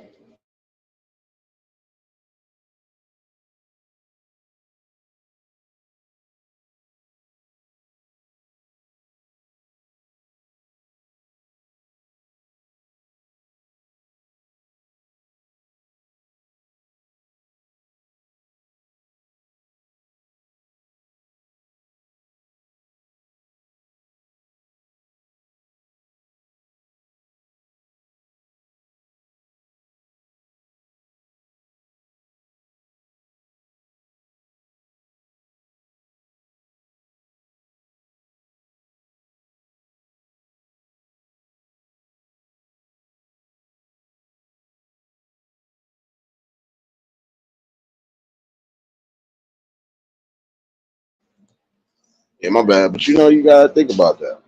Yeah, my bad. But you know, you gotta think about that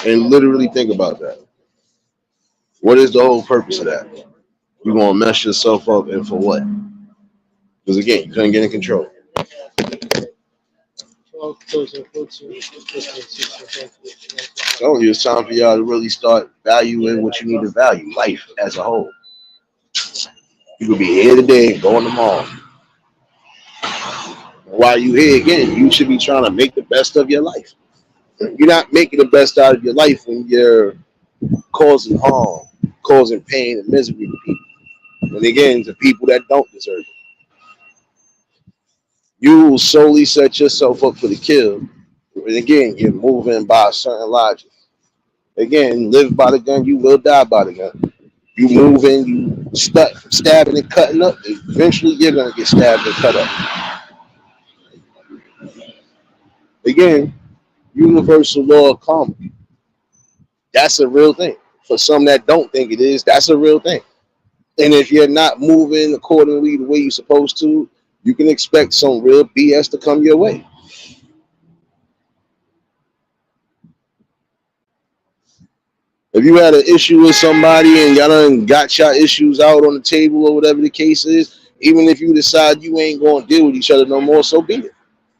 and literally think about that. What is the whole purpose of that? You gonna mess yourself up, and for what? Because again, you couldn't get in control. So it's time for y'all to really start valuing what you need to value, life as a whole. You could be here today and going tomorrow. While you here again, you should be trying to make the best of your life. You're not making the best out of your life when you're causing harm, causing pain and misery to people. And again, to people that don't deserve it. You will solely set yourself up for the kill And again, you're moving by a certain logic. Again, live by the gun, you will die by the gun. You moving, you stabbing and cutting up. Eventually, you're gonna get stabbed and cut up. Again, universal law of karma. That's a real thing. For some that don't think it is, that's a real thing. And if you're not moving accordingly the way you're supposed to, you can expect some real BS to come your way. If you had an issue with somebody and y'all done got your issues out on the table or whatever the case is, even if you decide you ain't going to deal with each other no more, so be it.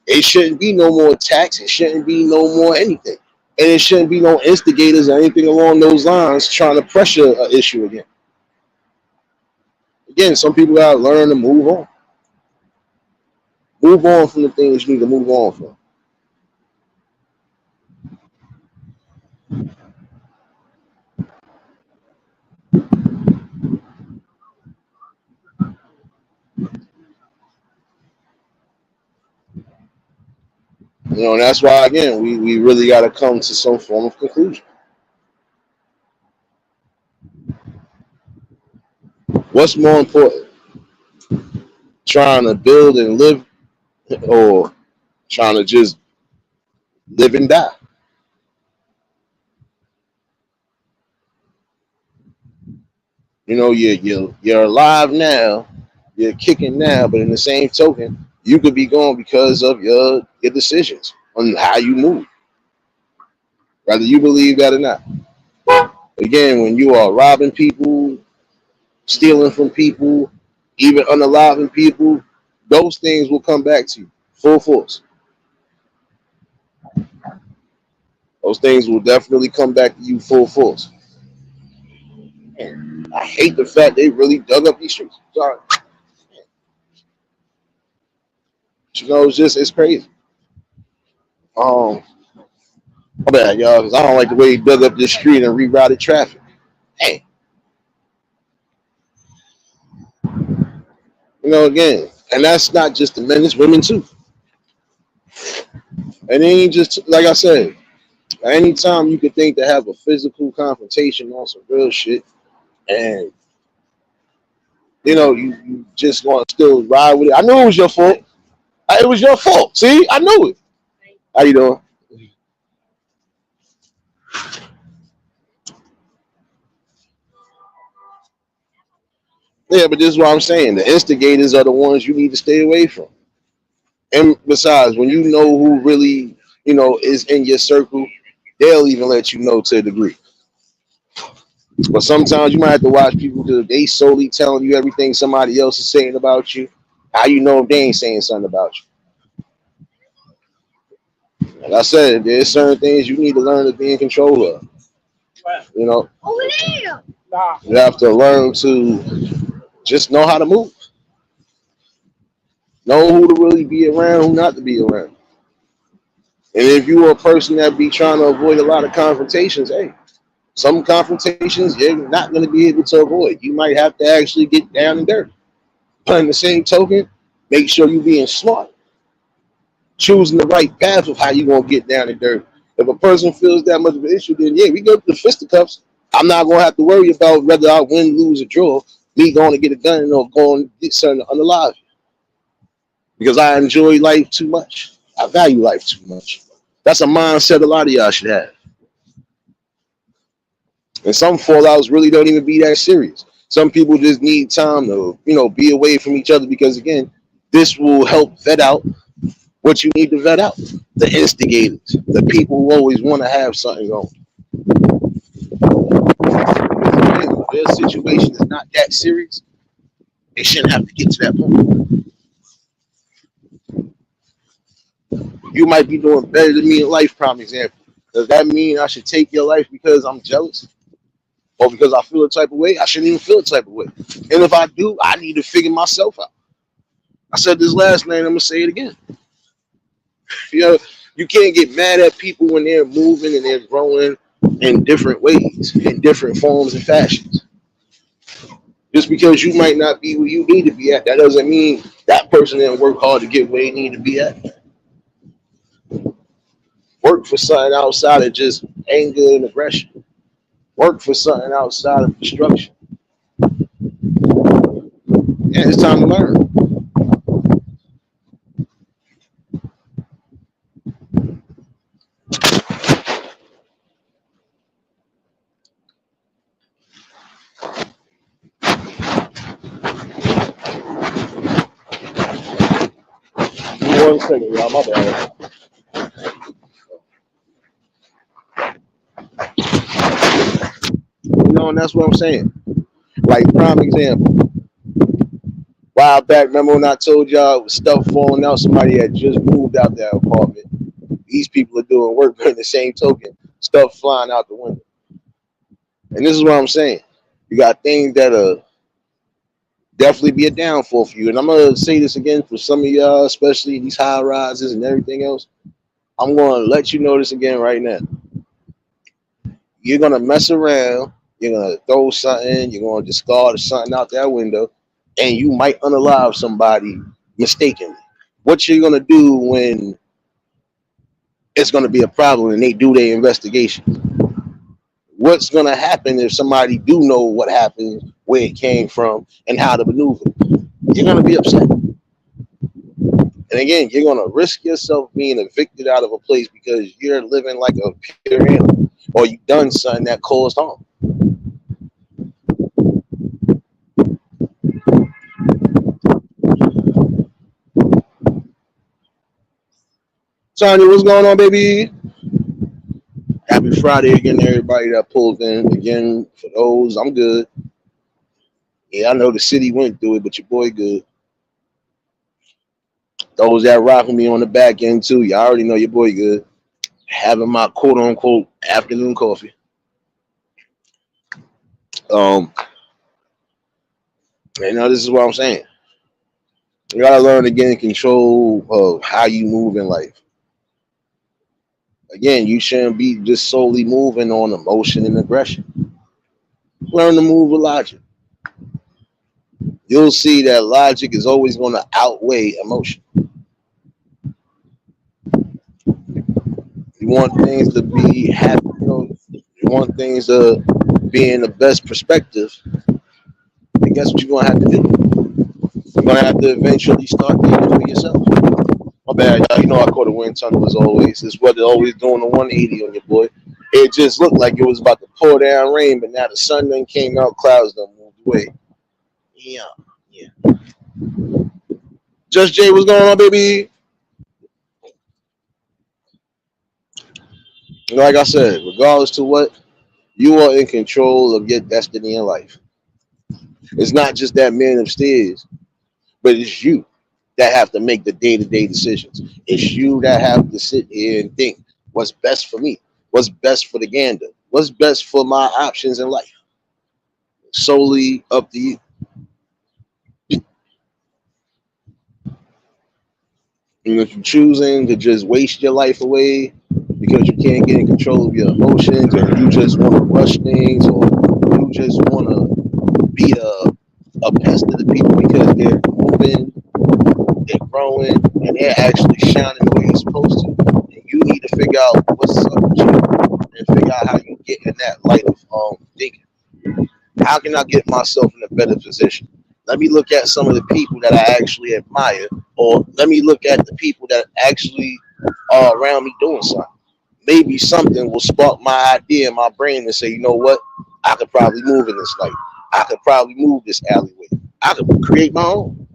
It shouldn't be no more attacks. It shouldn't be no more anything. And it shouldn't be no instigators or anything along those lines trying to pressure an issue again. Again, some people got to learn to move on. Move on from the things you need to move on from. And that's why, again, we really got to come to some form of conclusion. What's more important? Trying to build and live or trying to just live and die? You're alive now, you're kicking now, but in the same token, you could be gone because of your decisions on how you move, whether you believe that or not. Again, when you are robbing people, stealing from people, even unaliving people, those things will come back to you full force. Those things will definitely come back to you full force. And I hate the fact they really dug up these streets. Sorry. It's crazy. My bad, y'all, because I don't like the way he dug up this street and rerouted traffic. Hey, again, and that's not just the men, it's women too. And it ain't just, like I said, anytime you could think to have a physical confrontation on some real shit, and you just want to still ride with it. I knew it was your fault. It was your fault. See, I knew it. How you doing? Yeah, but this is what I'm saying. The instigators are the ones you need to stay away from. And besides, when you know who really, is in your circle, they'll even let you know to a degree. But sometimes you might have to watch people because they solely telling you everything somebody else is saying about you. How you know if they ain't saying something about you? Like I said, there's certain things you need to learn to be in control of. You know, you have to learn to just know how to move, know who to really be around, who not to be around. And if you are a person that be trying to avoid a lot of confrontations, hey, some confrontations you're not going to be able to avoid. You might have to actually get down and dirty. But in the same token, make sure you're being smart, choosing the right path of how you're going to get down and dirty. If a person feels that much of an issue, then yeah, we go to the fisticuffs. I'm not going to have to worry about whether I win, lose, or draw. Me going to get a gun or going to get something unalive. Because I enjoy life too much. I value life too much. That's a mindset a lot of y'all should have. And some fallouts really don't even be that serious. Some people just need time to, be away from each other because, again, this will help vet out what you need to vet out. The instigators, the people who always want to have something going. If their situation is not that serious, they shouldn't have to get to that point. You might be doing better than me in life, prime example. Does that mean I should take your life because I'm jealous? Or because I feel a type of way? I shouldn't even feel a type of way. And if I do, I need to figure myself out. I said this last night, I'm going to say it again. You can't get mad at people when they're moving and they're growing in different ways, in different forms and fashions. Just because you might not be where you need to be at, that doesn't mean that person didn't work hard to get where they need to be at. Work for something outside of just anger and aggression. Work for something outside of destruction. And it's time to learn. One second, y'all. My bad. And that's what I'm saying. Like prime example. While back, remember when I told y'all it was stuff falling out? Somebody had just moved out that apartment. These people are doing work, but in the same token, stuff flying out the window. And this is what I'm saying. You got things that definitely be a downfall for you. And I'm gonna say this again for some of y'all, especially these high rises and everything else. I'm gonna let you know this again right now. You're gonna mess around, you're gonna throw something, you're gonna discard something out that window, and you might unalive somebody mistakenly. What you're gonna do when it's gonna be a problem and they do their investigation? What's gonna happen if somebody do know what happened, where it came from, and how to maneuver? You're gonna be upset. And again, you're gonna risk yourself being evicted out of a place because you're living like a pure animal, or you've done something that caused harm. Tanya, what's going on, baby? Happy Friday again to everybody that pulled in. Again, for those, I'm good. Yeah, I know the city went through it, but your boy good. Those that rock with me on the back end too, y'all already know your boy good. Having my quote unquote afternoon coffee. Um, this is what I'm saying. You gotta learn to get in control of how you move in life. Again, you shouldn't be just solely moving on emotion and aggression. Learn to move with logic. You'll see that logic is always going to outweigh emotion. You want things to be happy, you want things to be in the best perspective. And guess what you're going to have to do? You're going to have to eventually start thinking for yourself. My bad, y'all. You know I caught a wind tunnel as always. This weather always doing the 180 on your boy. It just looked like it was about to pour down rain, but now the sun then came out, clouds done moved away. Yeah, yeah. Just Jay, what's going on, baby? Like I said, regardless to what, you are in control of your destiny in life. It's not just that man upstairs, but it's you that have to make the day-to-day decisions. It's you that have to sit here and think what's best for me, what's best for the gander, what's best for my options in life. Solely up to you. And if you're choosing to just waste your life away because you can't get in control of your emotions, or you just want to rush things, or you just want to be a pest to the people because they're moving, they're growing, and they're actually shining the way you're supposed to. And you need to figure out what's up with you and figure out how you get in that light of thinking. How can I get myself in a better position? Let me look at some of the people that I actually admire, or let me look at the people that actually are around me doing something. Maybe something will spark my idea in my brain and say, you know what? I could probably move in this light. I could probably move this alleyway. I could create my own.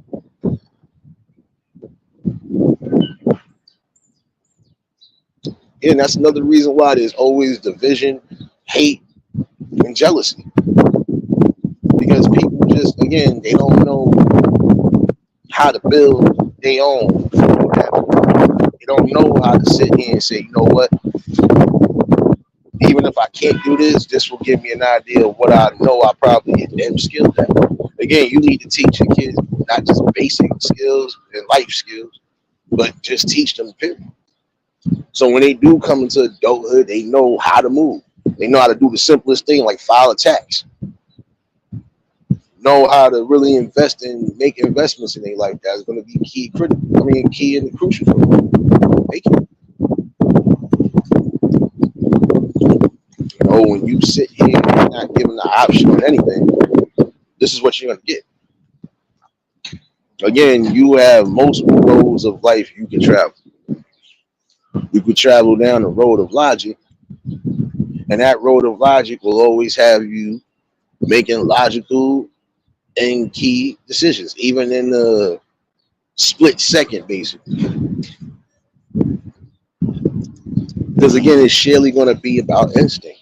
And that's another reason why there's always division, hate, and jealousy. Because people just, again, they don't know how to build their own. They don't know how to sit here and say, you know what? Even if I can't do this, this will give me an idea of what I know I probably am skilled at. Again, you need to teach your kids not just basic skills and life skills, but just teach them period. So when they do come into adulthood, they know how to move. They know how to do the simplest thing like file a tax. Know how to really invest in, make investments in their life. That's going to be key and crucial for them. Make it. when you sit here and you're not given the option on anything, this is what you're gonna get. Again, you have multiple roads of life you can travel. You could travel down the road of logic, and that road of logic will always have you making logical and key decisions, even in the split second, basically. Because again, it's surely going to be about instinct.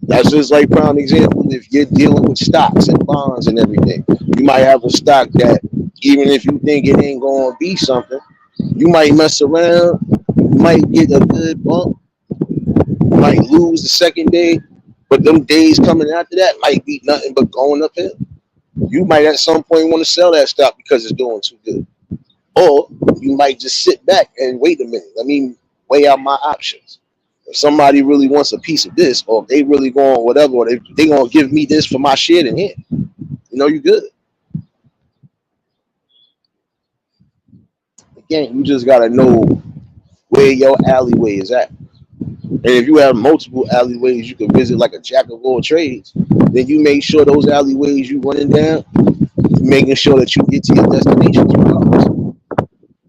That's just like prime example. If you're dealing with stocks and bonds and everything, you might have a stock that even if you think it ain't going to be something, you might mess around, you might get a good bump, you might lose the second day, but them days coming after that might be nothing but going uphill. You might at some point want to sell that stock because it's doing too good. Or you might just sit back and wait a minute. Let me weigh out my options. If somebody really wants a piece of this, or if they really going whatever, or they gonna give me this for my shit in here, you good. Again, you just gotta know where your alleyway is at. And if you have multiple alleyways you can visit like a jack of all trades, then you make sure those alleyways you running down, making sure that you get to your destinations regardless.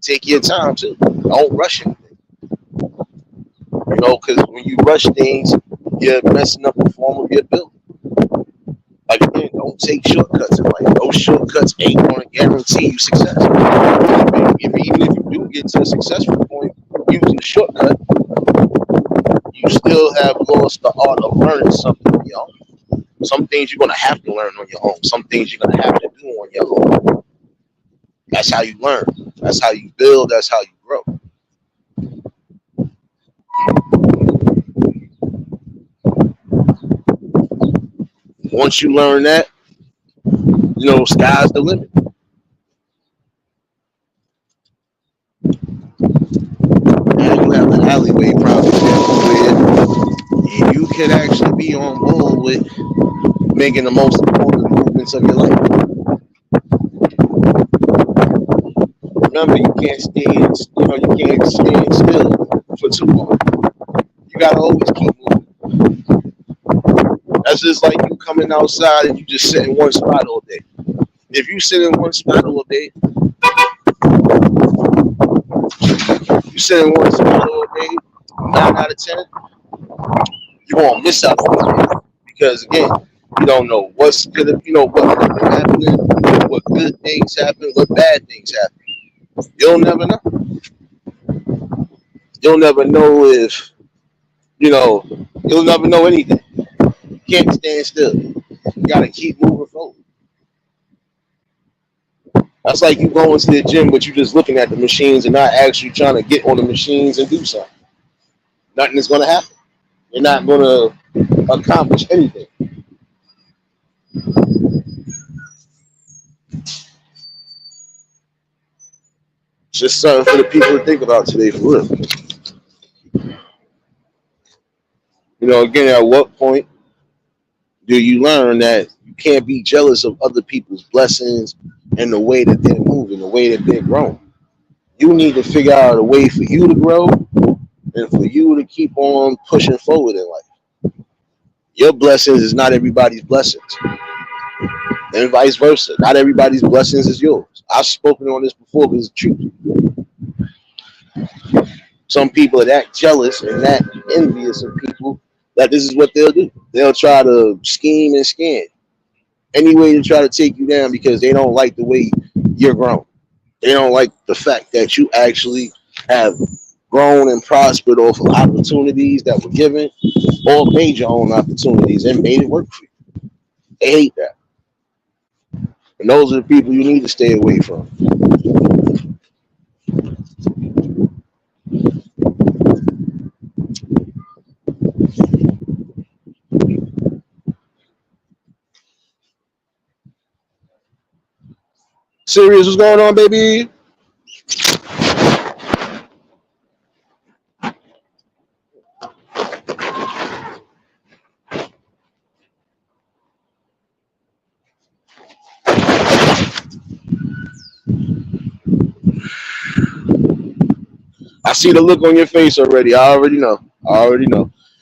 Take your time too. Don't rush it. Because when you rush things, you're messing up the form of your building. Like again, don't take shortcuts in life. Those shortcuts ain't gonna guarantee you success. Even if you do get to a successful point using the shortcut, you still have lost the art of learning something on your own. Some things you're gonna have to learn on your own. Some things you're gonna have to do on your own. That's how you learn. That's how you build. That's how you grow. Once you learn that, sky's the limit. And you have an alleyway project where you can actually be on board with making the most important movements of your life. Remember, you can't stand still for too long. You gotta always keep moving. That's just like you coming outside and you just sit in one spot all day. If you sit in one spot all day, you sit in one spot all day, 9 out of 10, you're gonna miss out on it. Because again, you don't know what could have happening, what good things happen, what bad things happen. You'll never know. You'll never know if you'll never know anything. You can't stand still. You gotta keep moving forward. That's like you going to the gym, but you just looking at the machines and not actually trying to get on the machines and do something. Nothing is gonna happen. You're not gonna accomplish anything. It's just something for the people to think about today, for real. Again, at what point do you learn that you can't be jealous of other people's blessings and the way that they're moving, the way that they're growing? You need to figure out a way for you to grow and for you to keep on pushing forward in life. Your blessings is not everybody's blessings, and vice versa. Not everybody's blessings is yours. I've spoken on this before, but it's the truth. Some people are that jealous and that envious of people that this is what they'll do. They'll try to scheme and scam any way to try to take you down because they don't like the way you're grown. They don't like the fact that you actually have grown and prospered off of opportunities that were given or made your own opportunities and made it work for you. They hate that. And those are the people you need to stay away from. Serious, what's going on, baby? I see the look on your face already. I already know.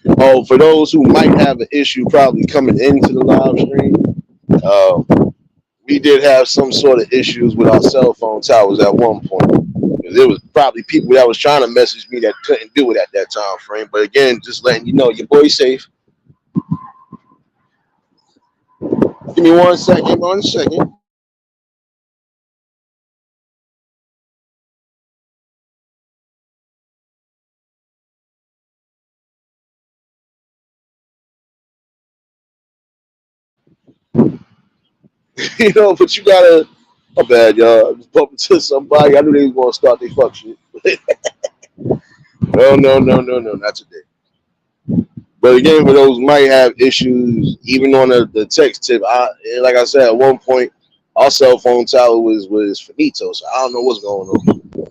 Oh, for those who might have an issue probably coming into the live stream, we did have some sort of issues with our cell phone towers at one point. There was probably people that was trying to message me that couldn't do it at that time frame. But again, just letting you know, your boy's safe. Give me 1 second. 1 second. But you gotta. My bad, y'all. I was bumping to somebody. I knew they was gonna start their fuck shit. No, no, no, no, no, not today. But again, for those who might have issues, even on the text tip, like I said, at one point, our cell phone tower was finito, so I don't know what's going on.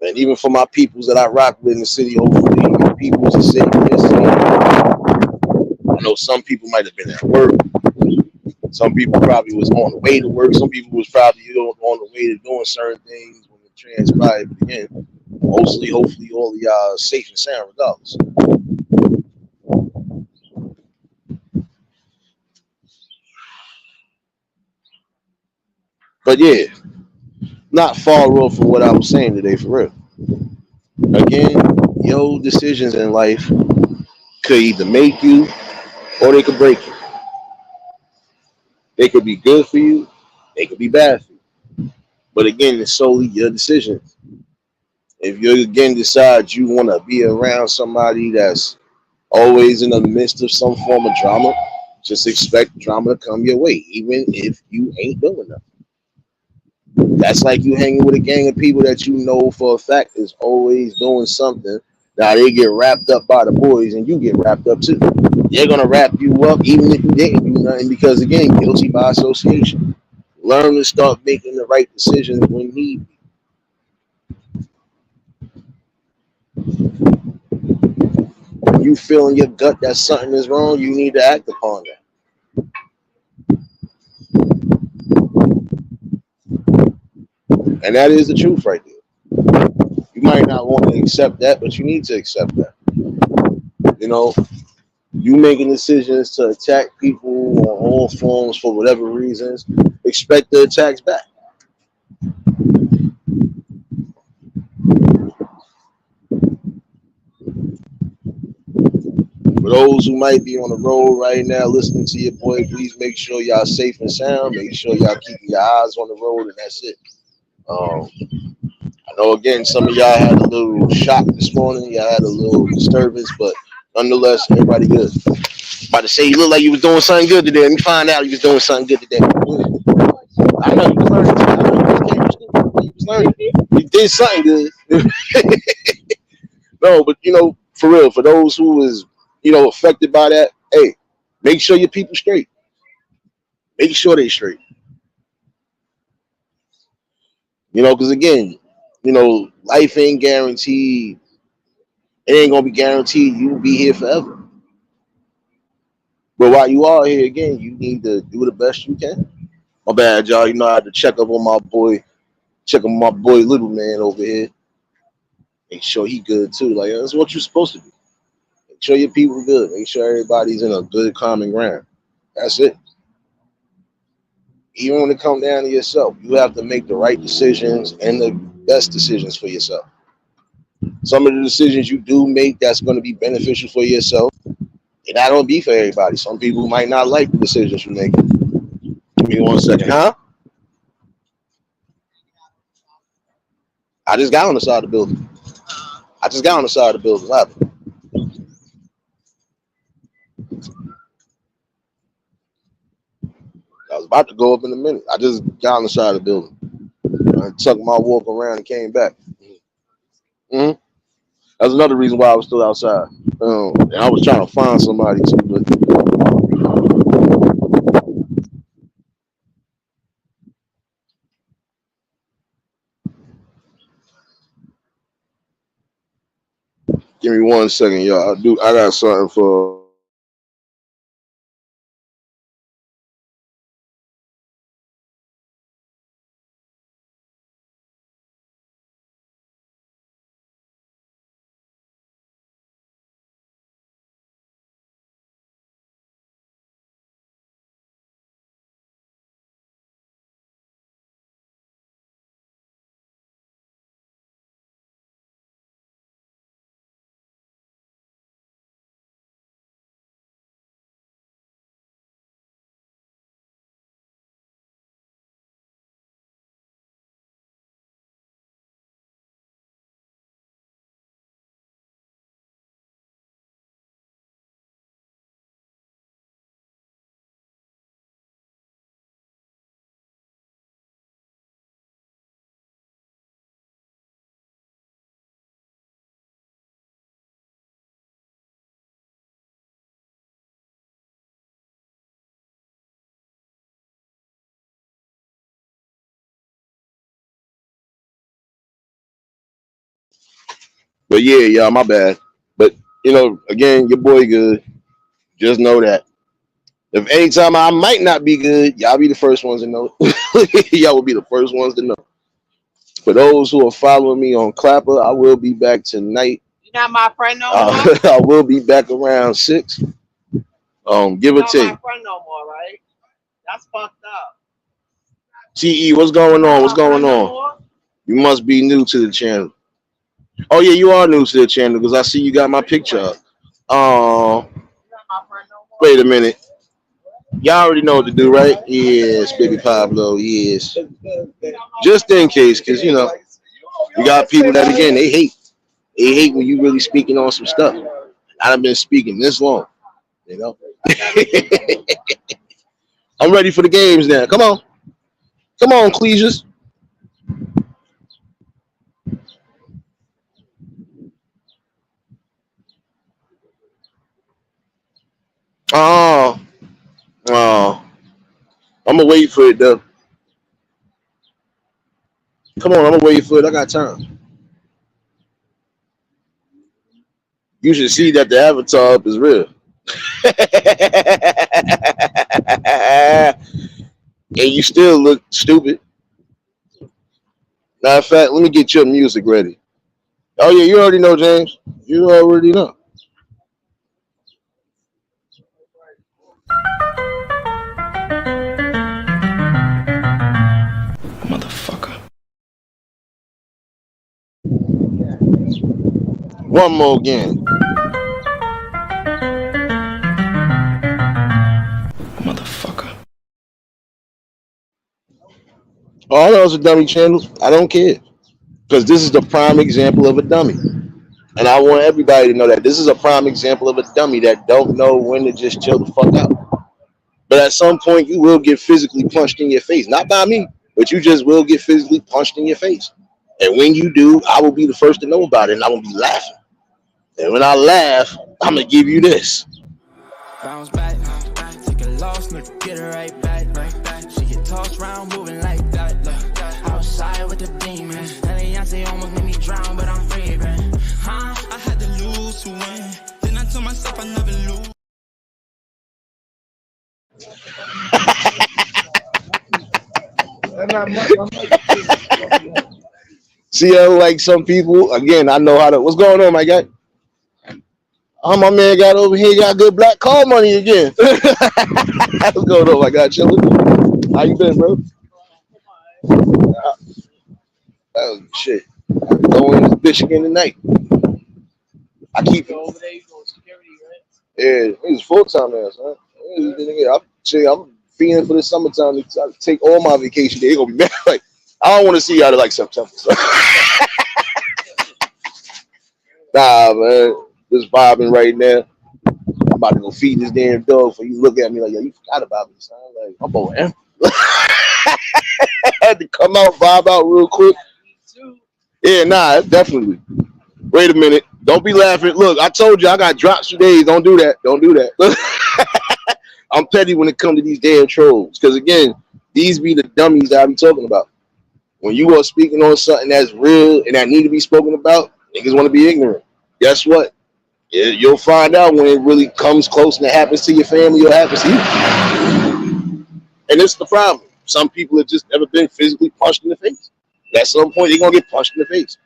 And even for my peoples that I rock with in the city, hopefully, your peoples are safe in this city. I know some people might have been at work. Some people probably was on the way to work. Some people was probably on the way to doing certain things when it transpired. But again, mostly, hopefully, all of y'all are safe and sound regardless. But yeah, not far off from what I was saying today, for real. Again, your decisions in life could either make you or they could break you. They could be good for you, they could be bad for you. But again, it's solely your decisions. If you again decide you want to be around somebody that's always in the midst of some form of drama, just expect drama to come your way, even if you ain't doing nothing. That's like you hanging with a gang of people that you know for a fact is always doing something. Now they get wrapped up by the boys and you get wrapped up too. They're gonna wrap you up even if you didn't do nothing because again, guilty by association. Learn to start making the right decisions when need be. When you feel in your gut that something is wrong, you need to act upon that. And that is the truth right there. You might not want to accept that, but you need to accept that. You know, you making decisions to attack people on all forms for whatever reasons, expect the attacks back. For those who might be on the road right now listening to your boy, please make sure y'all safe and sound. Make sure y'all keeping your eyes on the road, and that's it. Um, I know again some of y'all had a little shock this morning. Y'all had a little disturbance, but nonetheless, everybody good. About to say you look like you was doing something good today. Let me find out you was doing something good today. I know you was learning. I know you just came to school. You was learning. You did something good. No, but for real, for those who was affected by that, hey, make sure your people straight. Make sure they straight. Because again, life ain't guaranteed. It ain't gonna be guaranteed you'll be here forever. But while you are here, again, you need to do the best you can. My bad, y'all. I had to check up on my boy, check on my boy, little man over here. Make sure he good too. Like that's what you're supposed to do. Make sure your people good. Make sure everybody's in a good common ground. That's it. Even when it comes down to yourself, you have to make the right decisions and the best decisions for yourself. Some of the decisions you do make that's going to be beneficial for yourself, it not going to be for everybody. Some people might not like the decisions you make. Give me 1 second, huh? I just got on the side of the building. I just got on the side of the building. What happened? I was about to go up in a minute. I just got on the side of the building. I took my walk around and came back. Mm-hmm. That's another reason why I was still outside. And I was trying to find somebody too, but give me 1 second, y'all. I got something for But yeah, y'all, my bad. But again, your boy good. Just know that. If anytime I might not be good, y'all be the first ones to know. Y'all will be the first ones to know. For those who are following me on Clapper, I will be back tonight. You're not my friend no more. I will be back around 6. Give or take. You're not my friend no more, right? That's fucked up. TE, what's going on? What's going on? You must be new to the channel. Oh yeah, you are new to the channel because I see you got my picture up. Wait a minute. Y'all already know what to do, right? Yes, baby Pablo. Yes. Just in case, because you got people that again they hate. They hate when you really speaking on some stuff. I done been speaking this long. I'm ready for the games now. Come on, Cletus. Oh, oh. I'm gonna wait for it though. Come on, I'm gonna wait for it. I got time. You should see that the avatar up is real. And you still look stupid. Matter of fact, let me get your music ready. Oh yeah, you already know, James. You already know. Motherfucker. One more again. Motherfucker. Oh, I know it's a dummy channel. I don't care. Because this is the prime example of a dummy. And I want everybody to know that this is a prime example of a dummy that don't know when to just chill the fuck out. But at some point, you will get physically punched in your face. Not by me, but you just will get physically punched in your face. And when you do, I will be the first to know about it, and I will be laughing. And when I laugh, I'm going to give you this. Bounce back, take a loss, nigga, get it right back. She get tossed round, moving like that. Outside with the demons, Eliantte almost made me drown, but I'm free, man. I had to lose to win, then I told myself I never lose. See how like some people, again, I know how to, what's going on, my guy? Oh, my man got over here, got good black call money again. What's going on, my guy? Chilling? How you been, bro? Oh, shit. I go in this bitch again tonight. I keep it. Over there, you go security, right? Yeah, it's full time now, son. I'm feeling for the summertime to take all my vacation days. Gonna be mad. Like, I don't want to see y'all to like September. So. Nah, man. Just vibing right now. I'm about to go feed this damn dog for you look at me like, yo, you forgot about me, son. Like, I'm on him. Had to come out, vibe out real quick. Yeah, nah, definitely. Wait a minute. Don't be laughing. Look, I told you I got drops for days. Don't do that. Don't do that. I'm petty when it comes to these damn trolls. Because again, these be the dummies that I be talking about. When you are speaking on something that's real and that need to be spoken about, niggas want to be ignorant. Guess what? You'll find out when it really comes close and it happens to your family or happens to you. And it's the problem. Some people have just never been physically punched in the face. At some point, they're going to get punched in the face.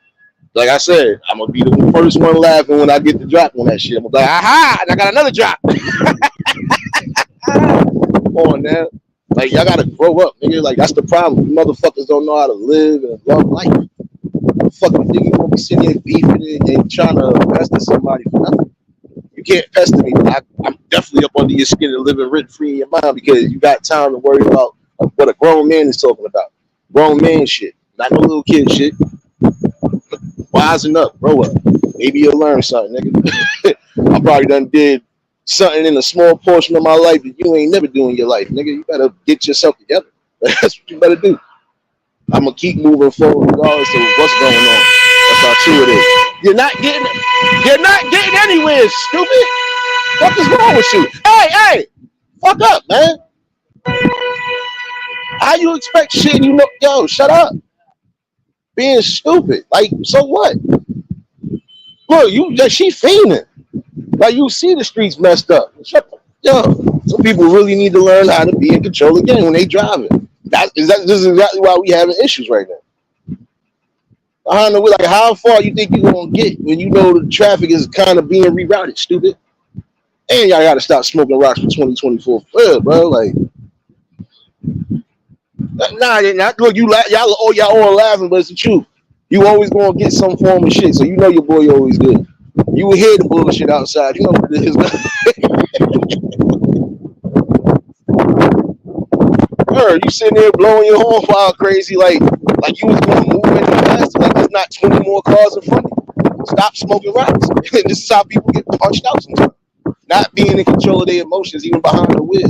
Like I said, I'm going to be the first one laughing when I get the drop on that shit. I'm going to be like, aha, and I got another drop. Come on, now. Like, y'all got to grow up, nigga. Like, that's the problem. You motherfuckers don't know how to live and love life. Fucking think you gonna be sitting here beefing and trying to pester somebody for nothing. You can't pester me, but I'm definitely up under your skin and living rent free in your mind because you got time to worry about what a grown man is talking about. Grown man shit, not no little kid shit. Wisen up, grow up. Maybe you'll learn something, nigga. I probably done did something in a small portion of my life that you ain't never do in your life, nigga. You better get yourself together. That's what you better do. I'm gonna keep moving forward regardless of what's going on. That's how true it is. You're not getting anywhere, stupid. What is wrong with you? Hey, fuck up, man. How you expect shit? Yo, shut up. Being stupid. Like, so what? Look, she fiending. Like you see the streets messed up. Yo, some people really need to learn how to be in control again when they driving. This is exactly why we having issues right now. I don't know, like how far you think you're gonna get when you know the traffic is kind of being rerouted, stupid. And y'all gotta stop smoking rocks for 2024. Yeah, bro. Like, nah, not look, y'all all laughing, but it's the truth. You always gonna get some form of shit, so you know your boy always good. You will hear the bullshit outside. You know what it is. Girl, you sitting there blowing your horn all crazy, like you was gonna move any faster, like there's not 20 more cars in front of you. Stop smoking rocks. This is how people get punched out sometimes. Not being in control of their emotions, even behind the wheel.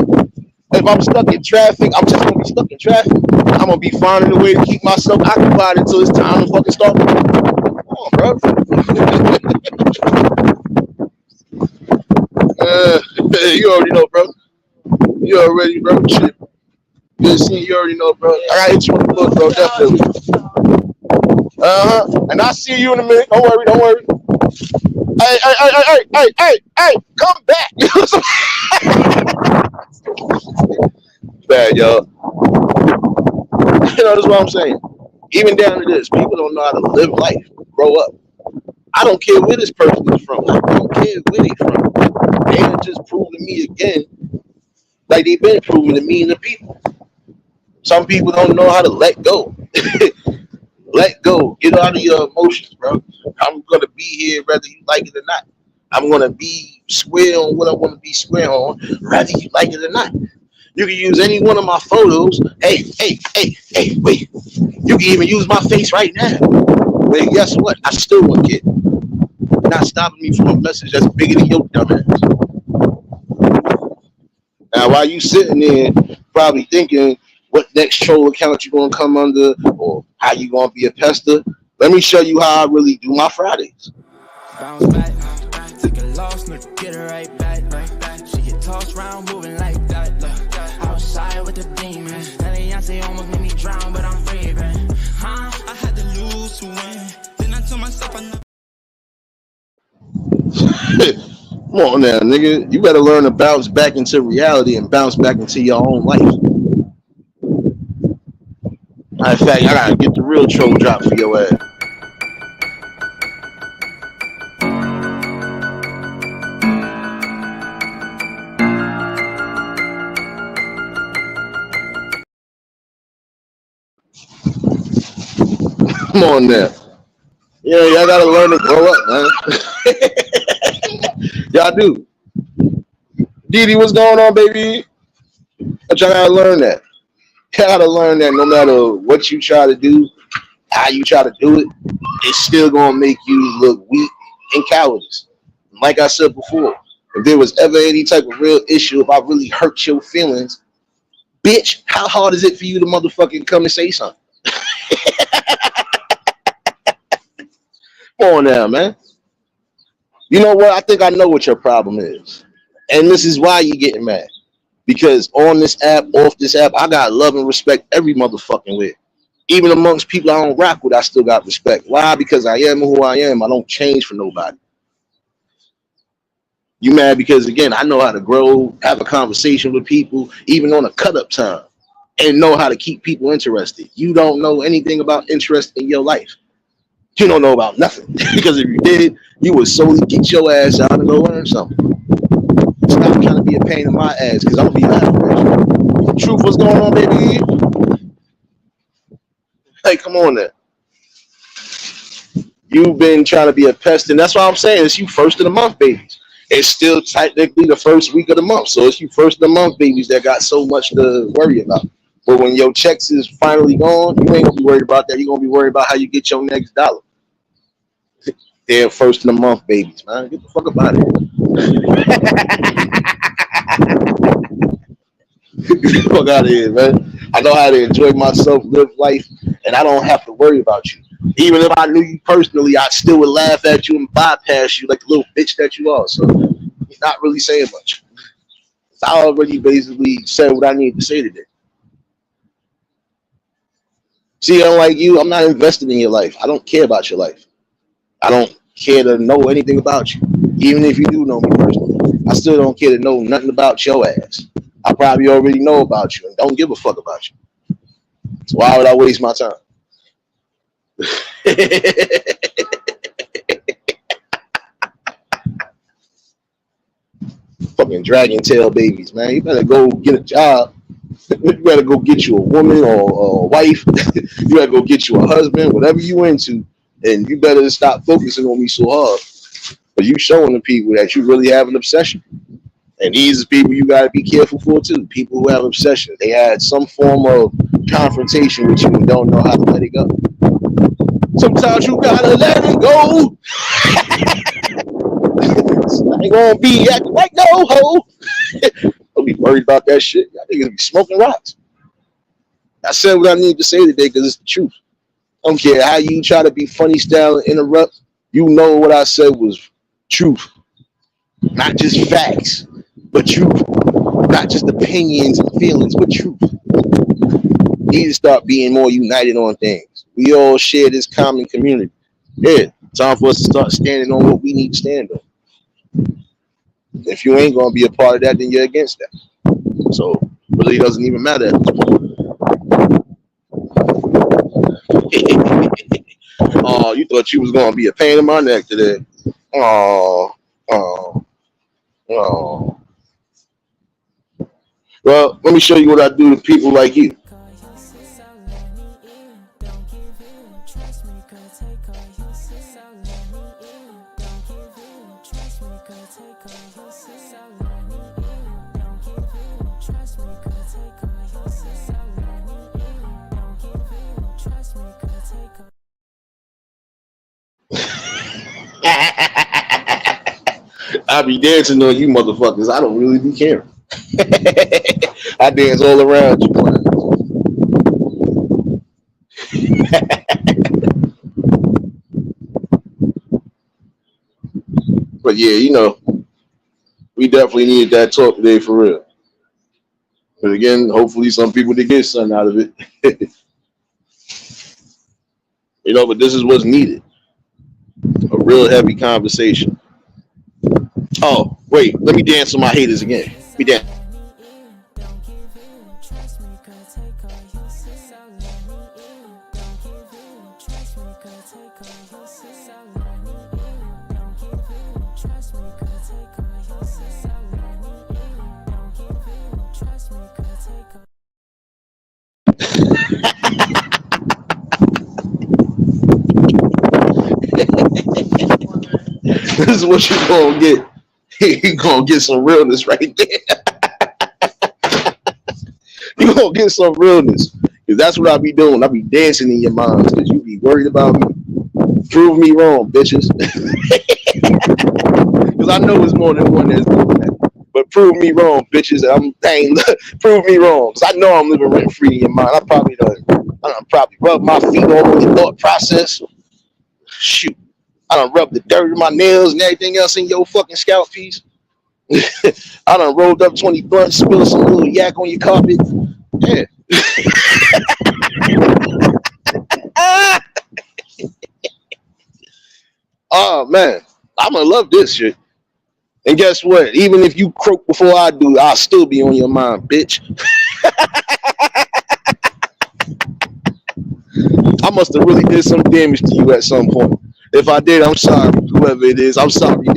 If I'm stuck in traffic, I'm just gonna be stuck in traffic. I'm gonna be finding a way to keep myself occupied until it's time to fucking start. Come on, bro. You already know, bro. You already, bro. Shit. Good seeing you. Already know, bro. I gotta hit you on the book, bro. Definitely. And I'll see you in a minute. Don't worry. Don't worry. Hey, come back. Bad, y'all. You know, that's what I'm saying. Even down to this, people don't know how to live life, grow up. I don't care where this person is from. I don't care where they from. They have just proven to me again, like they've been proving to me and the people. Some people don't know how to let go. Let go. Get out of your emotions, bro. I'm gonna be here whether you like it or not. I'm gonna be square on what I want to be square on, whether you like it or not. You can use any one of my photos. Hey, wait. You can even use my face right now. But guess what? I still won't get. Not stopping me from a message that's bigger than your dumbass. Now, while you sitting there probably thinking what next troll account you're going to come under or how you going to be a pester, let me show you how I really do my Fridays. Bounce back, take a loss, look, get it right back. She get tossed around, moving like that. Outside with the demons, Beyonce almost made me drown, but I'm breathing. I had to lose to win. Then I told myself I know. Come on now, nigga. You better learn to bounce back into reality and bounce back into your own life. Matter of fact, I gotta get the real troll drop for your ass. Come on now. Yeah, y'all gotta learn to grow up, man. Y'all do. Didi, what's going on, baby? But y'all gotta learn that. You gotta learn that no matter what you try to do, how you try to do it, it's still gonna make you look weak and cowardice. Like I said before, if there was ever any type of real issue, if I really hurt your feelings, bitch, how hard is it for you to motherfucking come and say something? Come on now, man. You know what? I think I know what your problem is. And this is why you're getting mad. Because on this app, off this app, I got love and respect every motherfucking way. Even amongst people I don't rock with, I still got respect. Why? Because I am who I am. I don't change for nobody. You mad because, again, I know how to grow, have a conversation with people, even on a cut-up time, and know how to keep people interested. You don't know anything about interest in your life. You don't know about nothing. Because if you did, you would solely get your ass out and go learn something. Stop trying to be a pain in my ass, because I'm going to be laughing at you. Truth, what's going on, baby? Hey, come on there. You've been trying to be a pest, and that's why I'm saying it's you first of the month, babies. It's still technically the first week of the month, so it's you first of the month, babies, that got so much to worry about. But when your checks is finally gone, you ain't going to be worried about that. You're going to be worried about how you get your next dollar. They're first of the month, babies, man. Get the fuck up out of here. Get the fuck out of here, man. I know how to enjoy myself, live life, and I don't have to worry about you. Even if I knew you personally, I still would laugh at you and bypass you like the little bitch that you are. So you're not really saying much. I already basically said what I need to say today. See, unlike you, I'm not invested in your life. I don't care about your life. I don't care to know anything about you. Even if you do know me personally, I still don't care to know nothing about your ass. I probably already know about you and don't give a fuck about you. So why would I waste my time? Fucking dragon tail babies, man. You better go get a job. You better go get you a woman or a wife. You better go get you a husband, whatever you into, and you better stop focusing on me so hard. But you showing the people that you really have an obsession. And these are people you gotta be careful for too. People who have obsessions. They had some form of confrontation with you and don't know how to let it go. Sometimes you gotta let it go. I ain't gonna be acting like no hoe. Don't be worried about that shit. I think be smoking rocks. I said what I need to say today because it's the truth. I don't care how you try to be funny style and interrupt. You know what I said was truth. Not just facts, but truth. Not just opinions and feelings, but truth. We need to start being more united on things. We all share this common community. Yeah, time for us to start standing on what we need to stand on. If you ain't gonna be a part of that, then you're against that. So really doesn't even matter at this point. Oh, you thought you was gonna be a pain in my neck today. Oh, oh, oh. Well, let me show you what I do to people like you. I be dancing on you motherfuckers. I don't really be caring. I dance all around you. But yeah, you know, we definitely needed that talk today for real. But again, hopefully some people did get something out of it. You know, but this is what's needed. A real heavy conversation. Oh, wait, let me dance on my haters again. Let me dance. This is what you're gonna get. You're gonna get some realness right there. You're gonna get some realness. Because that's what I be doing. I be dancing in your minds because you be worried about me. Prove me wrong, bitches. Because I know it's more than one that's doing that. But prove me wrong, bitches. Prove me wrong. Because I know I'm living rent free in your mind. I probably rub my feet all over your thought process. Shoot. I done rubbed the dirt in my nails and everything else in your fucking scalp piece. I done rolled up 20 blunts, spilled some little yak on your carpet. Yeah. Oh man, I'm gonna love this shit. And guess what? Even if you croak before I do, I'll still be on your mind, bitch. I must have really did some damage to you at some point. If I did, I'm sorry. Whoever it is, I'm sorry. Wait,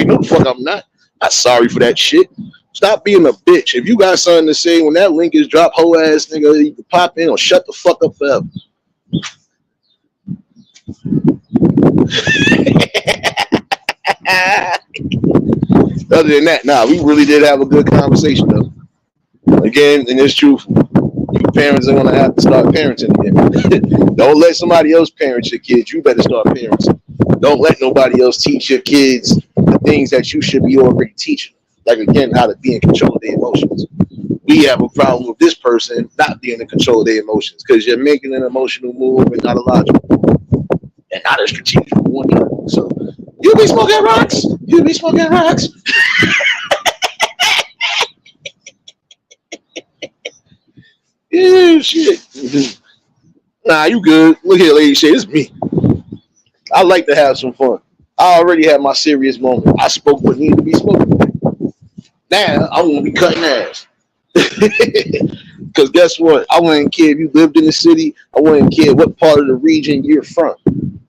no, fuck, I'm not. I'm sorry for that shit. Stop being a bitch. If you got something to say when that link is dropped, hoe ass nigga, you can pop in or shut the fuck up forever. Other than that, nah, we really did have a good conversation though. Again, and it's truthful. You parents are gonna have to start parenting again. Don't let somebody else parent your kids. You better start parenting. Don't let nobody else teach your kids the things that you should be already teaching. Like again, how to be in control of their emotions. We have a problem with this person not being in control of their emotions because you're making an emotional move and not a logical and not a strategic one either. So you be smoking rocks. You be smoking rocks. Yeah, shit. Nah, you good. Look here, lady shit. It's me. I like to have some fun. I already had my serious moment. I spoke what needed to be spoken. Now I'm gonna be cutting ass. Because guess what? I wouldn't care if you lived in the city. I wouldn't care what part of the region you're from.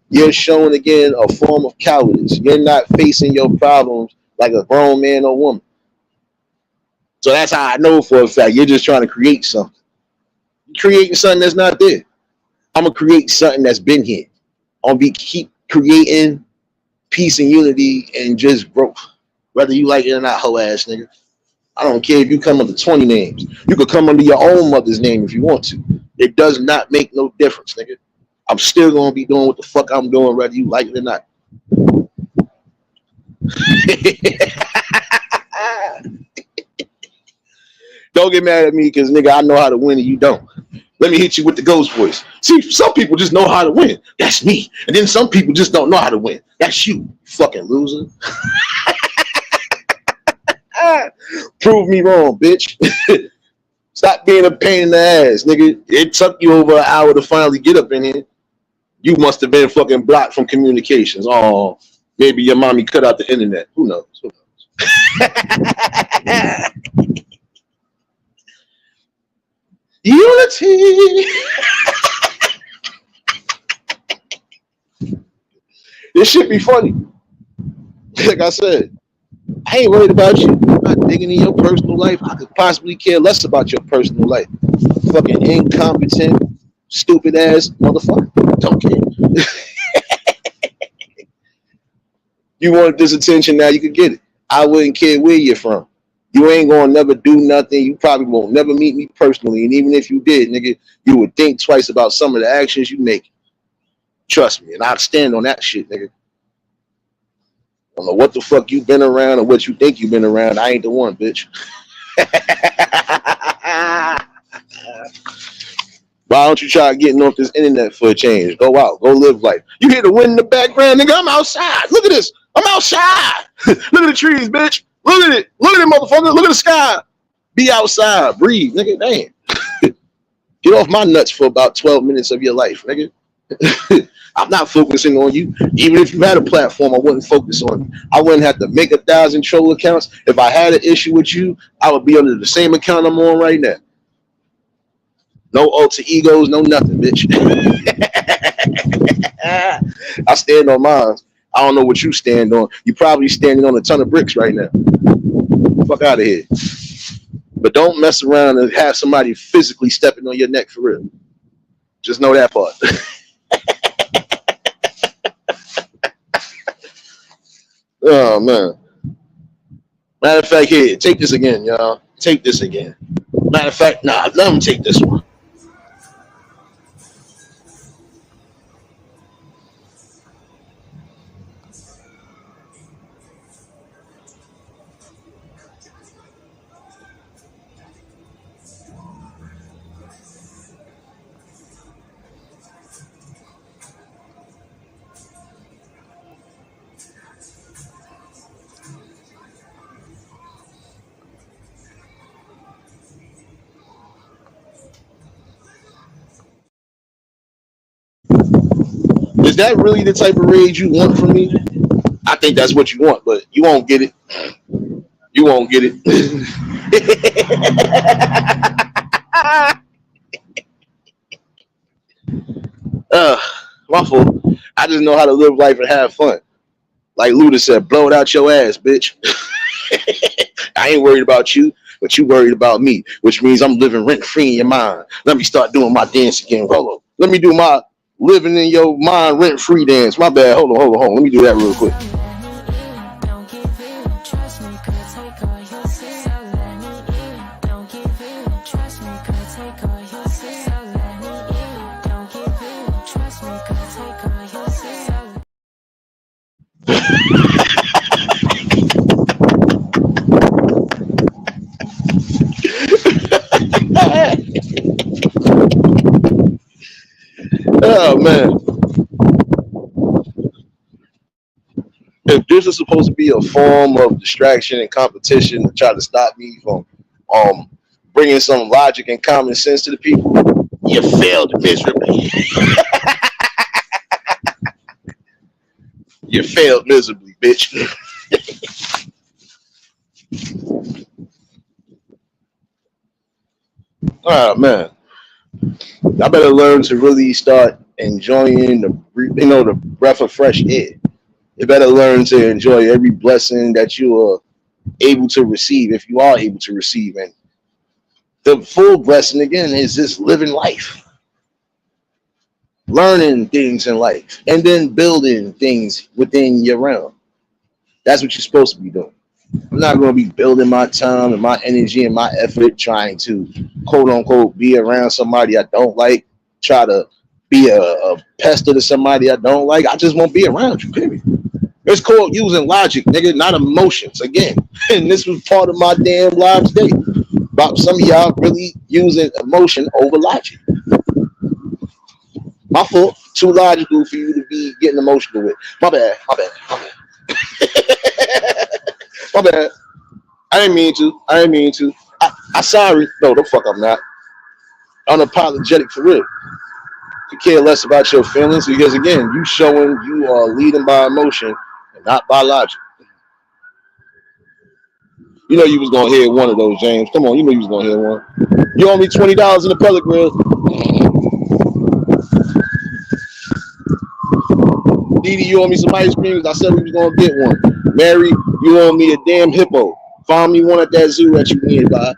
You're showing again a form of cowardice. You're not facing your problems like a grown man or woman. So that's how I know for a fact you're just trying to create something. You're creating something that's not there. I'm gonna create something that's been here. I'm gonna keep creating peace and unity and just growth. Whether you like it or not, hoe ass nigga. I don't care if you come under 20 names. You could come under your own mother's name if you want to. It does not make no difference, nigga. I'm still gonna be doing what the fuck I'm doing, whether you like it or not. Don't get mad at me because nigga, I know how to win and you don't. Let me hit you with the ghost voice. See, some people just know how to win. That's me. And then some people just don't know how to win. That's you fucking loser. Prove me wrong, bitch. Stop being a pain in the ass, nigga. It took you over an hour to finally get up in here. You must have been fucking blocked from communications. Oh, maybe your mommy cut out the internet. Who knows? Who knows? Unity. This should be funny. Like I said, I ain't worried about you. I'm not digging in your personal life. I could possibly care less about your personal life. Fucking incompetent, stupid ass motherfucker. Don't care. You wanted this attention, now you could get it. I wouldn't care where you're from. You ain't gonna never do nothing. You probably won't never meet me personally. And even if you did, nigga, you would think twice about some of the actions you make. Trust me. And I'd stand on that shit, nigga. I don't know what the fuck you've been around or what you think you've been around. I ain't the one, bitch. Why don't you try getting off this internet for a change? Go out. Go live life. You hear the wind in the background, nigga? I'm outside. Look at this. I'm outside. Look at the trees, bitch. Look at it. Look at it, motherfucker. Look at the sky. Be outside. Breathe, nigga. Damn. Get off my nuts for about 12 minutes of your life, nigga. I'm not focusing on you. Even if you had a platform, I wouldn't focus on you. I wouldn't have to make 1,000 troll accounts. If I had an issue with you, I would be under the same account I'm on right now. No alter egos, no nothing, bitch. I stand on mine. I don't know what you stand on. You probably standing on a ton of bricks right now. Fuck out of here. But don't mess around and have somebody physically stepping on your neck for real. Just know that part. Oh, man. Matter of fact, here, take this again, y'all. Take this again. Matter of fact, nah, let them take this one. Is that really the type of rage you want from me? I think that's what you want, but you won't get it. You won't get it. My fault. I just know how to live life and have fun. Like Luda said, blow it out your ass, bitch. I ain't worried about you, but you worried about me, which means I'm living rent free in your mind. Let me start doing my dance again. Hold on. Let me do my living in your mind rent free dance. My bad. Hold on. Let me do that real quick. Oh man. If this is supposed to be a form of distraction and competition to try to stop me from bringing some logic and common sense to the people, you failed miserably. You failed miserably, bitch. Oh man, I better learn to really start enjoying the breath of fresh air. You better learn to enjoy every blessing that you are able to receive, if you are able to receive. And the full blessing again is just living life, learning things in life, and then building things within your realm. That's what you're supposed to be doing. I'm not going to be building my time and my energy and my effort trying to quote unquote be around somebody I don't like, try to be a pester to somebody I don't like. I just won't be around you, period. It's called using logic, nigga, not emotions. Again, and this was part of my damn live today about some of y'all really using emotion over logic. My fault. Too logical for you to be getting emotional with. My bad. My bad. My bad. My bad. I didn't mean to. I didn't mean to. I sorry. No, the fuck I'm not. Unapologetic for real. You care less about your feelings because again, you showing you are leading by emotion and not by logic. You know you was gonna hear one of those, James. Come on, you know you was gonna hear one. You owe me $20 in the pellet grill. Didi, you owe me some ice cream. I said we was gonna get one. Mary, you owe me a damn hippo. Find me one at that zoo that you nearby.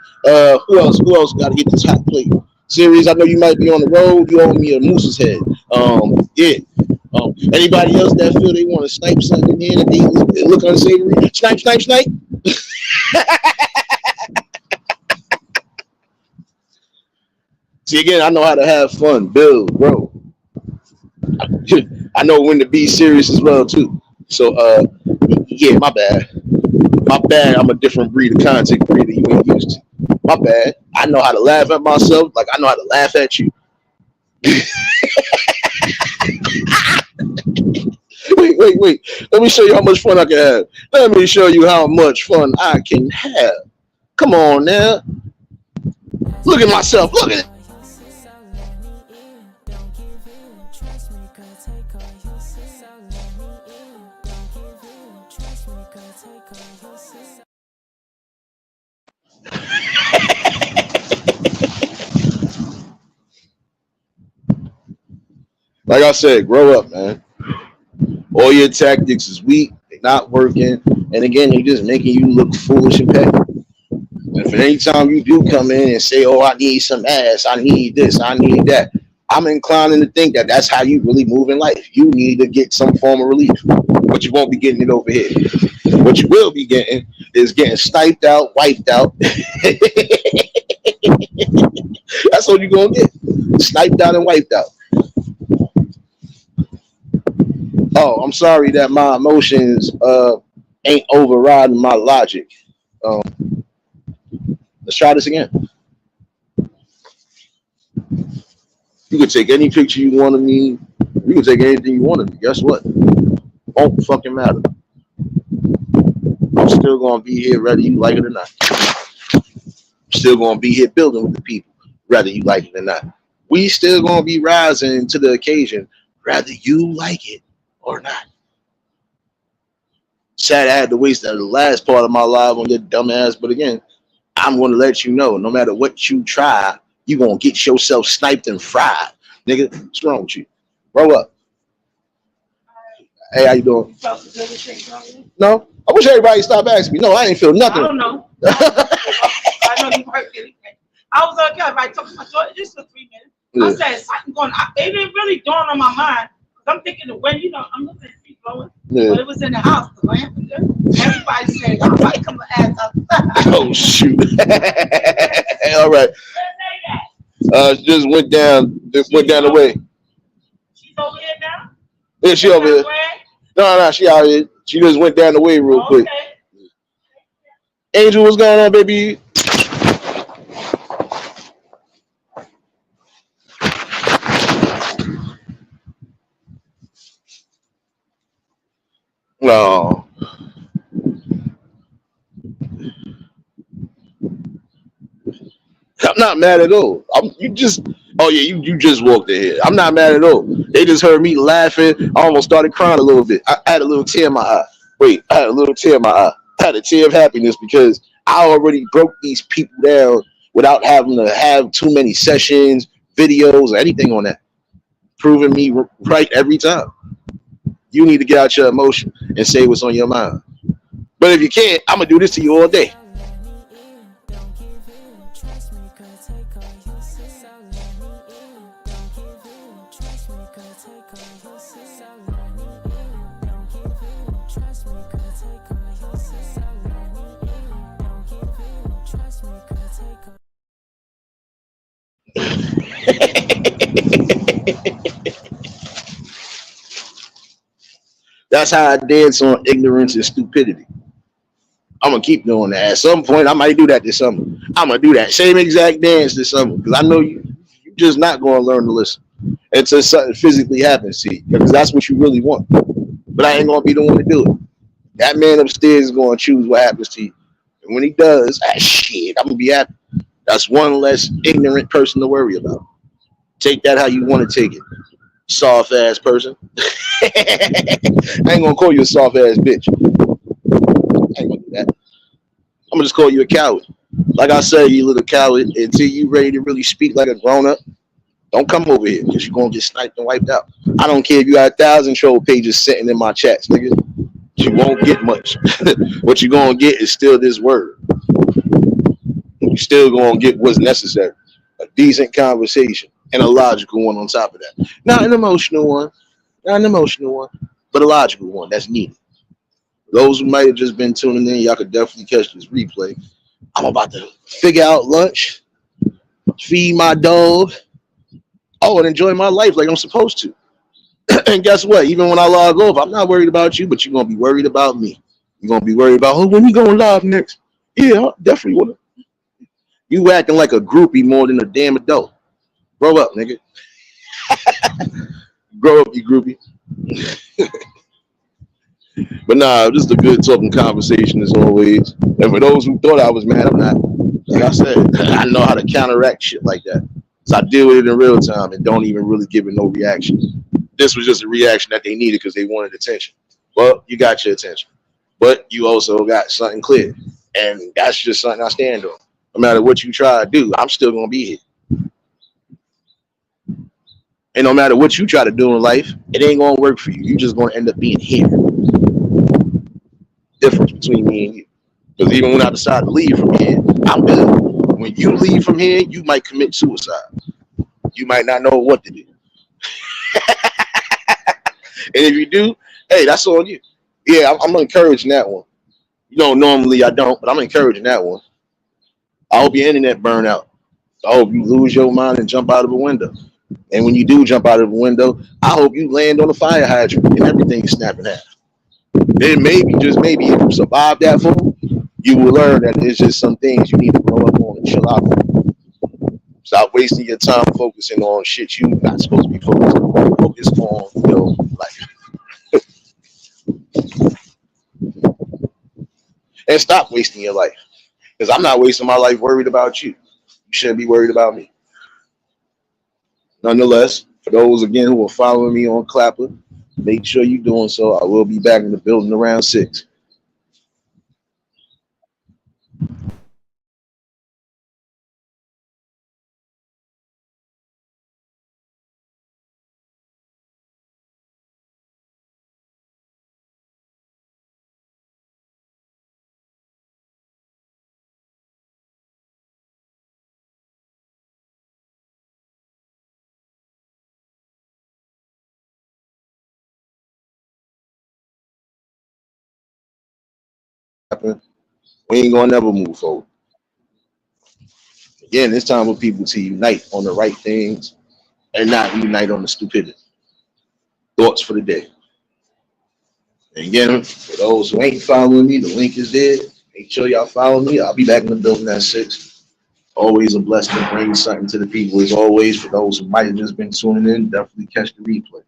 Who else? Who else got to get this hot plate? Series, I know you might be on the road. You owe me a moose's head. Yeah. Anybody else that feel they want to snipe something in and they look unsavory? Snipe, snipe, snipe. See, again, I know how to have fun, build, grow. I know when to be serious as well too. So, yeah, my bad. My bad. I'm a different breed of content creator you ain't used to. My bad. I know how to laugh at myself, like I know how to laugh at you. Wait. Let me show you how much fun I can have. Let me show you how much fun I can have. Come on now. Look at myself. Look at it. Like I said, grow up, man. All your tactics is weak, they're not working, and again, they're just making you look foolish and petty. And for any time you do come in and say, "Oh, I need some ass, I need this, I need that," I'm inclining to think that that's how you really move in life. You need to get some form of relief, but you won't be getting it over here. What you will be getting is getting sniped out, wiped out. That's what you're gonna get: sniped out and wiped out. Oh, I'm sorry that my emotions ain't overriding my logic. Let's try this again. You can take any picture you want of me. You can take anything you want of me. Guess what? Won't fucking matter. I'm still gonna be here whether you like it or not. I'm still gonna be here building with the people, whether you like it or not. We still gonna be rising to the occasion, whether you like it or not. Sad I had to waste the last part of my life on your dumb ass, but again, I'm gonna let you know, no matter what you try, you gonna get yourself sniped and fried. Nigga, what's wrong with you? Grow up. Hey, how you doing? No? I wish everybody stopped asking me. No, I ain't feel nothing. I don't know. I know you weren't anything. I was okay. I talked to my daughter just for 3 minutes. Yeah. I said something going. It didn't really dawn on my mind. I'm thinking of when I'm looking at feet blowing. Yeah. But it was in the house, the lamp. Everybody said, "I'm about to come and ask us." Oh shoot! All right. Just went down. Just went down the way. She's over here now. Yeah, she over here. No, she out here. She just went down the way real quick. Angel, what's going on, baby? No. I'm not mad at all. Oh yeah, you just walked in here. I'm not mad at all. They just heard me laughing. I almost started crying a little bit. I had a little tear in my eye. Wait, I had a little tear in my eye. I had a tear of happiness because I already broke these people down without having to have too many sessions, videos, or anything on that. Proving me right every time. You need to get out your emotion and say what's on your mind. But if you can't, I'm gonna do this to you all day. That's how I dance on ignorance and stupidity. I'm gonna keep doing that. At some point, I might do that this summer. I'm gonna do that same exact dance this summer because I know you're just not gonna learn to listen until something physically happens to you because that's what you really want. But I ain't gonna be the one to do it. That man upstairs is gonna choose what happens to you, and when he does, shit, I'm gonna be happy. That's one less ignorant person to worry about. Take that how you want to take it, soft ass person. I ain't gonna call you a soft ass bitch. I ain't gonna do that. I'm gonna just call you a coward. Like I said, you little coward, until you ready to really speak like a grown up, don't come over here because you're gonna get sniped and wiped out. I don't care if you got 1,000 troll pages sitting in my chats, nigga. You won't get much. What you're gonna get is still this word. You're still gonna get what's necessary. A decent conversation and a logical one on top of that. Not an emotional one, but a logical one that's needed. Those who might have just been tuning in, y'all could definitely catch this replay. I'm about to figure out lunch, feed my dog, and enjoy my life like I'm supposed to. And guess what? Even when I log off, I'm not worried about you, but you're going to be worried about me. You're going to be worried about, when we going live next? Yeah, I definitely want to. You acting like a groupie more than a damn adult. Grow up, nigga. Grow up, you groupie. But nah, just a good talking conversation as always. And for those who thought I was mad, I'm not. Like I said, I know how to counteract shit like that. So I deal with it in real time and don't even really give it no reaction. This was just a reaction that they needed because they wanted attention. Well, you got your attention. But you also got something clear. And that's just something I stand on. No matter what you try to do, I'm still going to be here. And no matter what you try to do in life, it ain't going to work for you. You're just going to end up being here. Difference between me and you. Because even when I decide to leave from here, I'm good. When you leave from here, you might commit suicide. You might not know what to do. And if you do, hey, that's on you. Yeah, I'm encouraging that one. You know, normally I don't, but I'm encouraging that one. I hope your internet burn out. I hope you lose your mind and jump out of a window. And when you do jump out of a window, I hope you land on a fire hydrant and everything is snapping half. Then maybe, just maybe, if you survive that fall, you will learn that there's just some things you need to grow up on and chill out on. Stop wasting your time focusing on shit you're not supposed to be focused on. Focus on your life. And stop wasting your life. Because I'm not wasting my life worried about you. You shouldn't be worried about me. Nonetheless, for those, again, who are following me on Clapper, make sure you're doing so. I will be back in the building around 6. We ain't gonna never move forward. Again, it's time for people to unite on the right things and not unite on the stupidity. Thoughts for the day. And again, for those who ain't following me, the link is there. Make sure y'all follow me. I'll be back in the building at 6. Always a blessing to bring something to the people. As always, for those who might have just been tuning in, definitely catch the replay.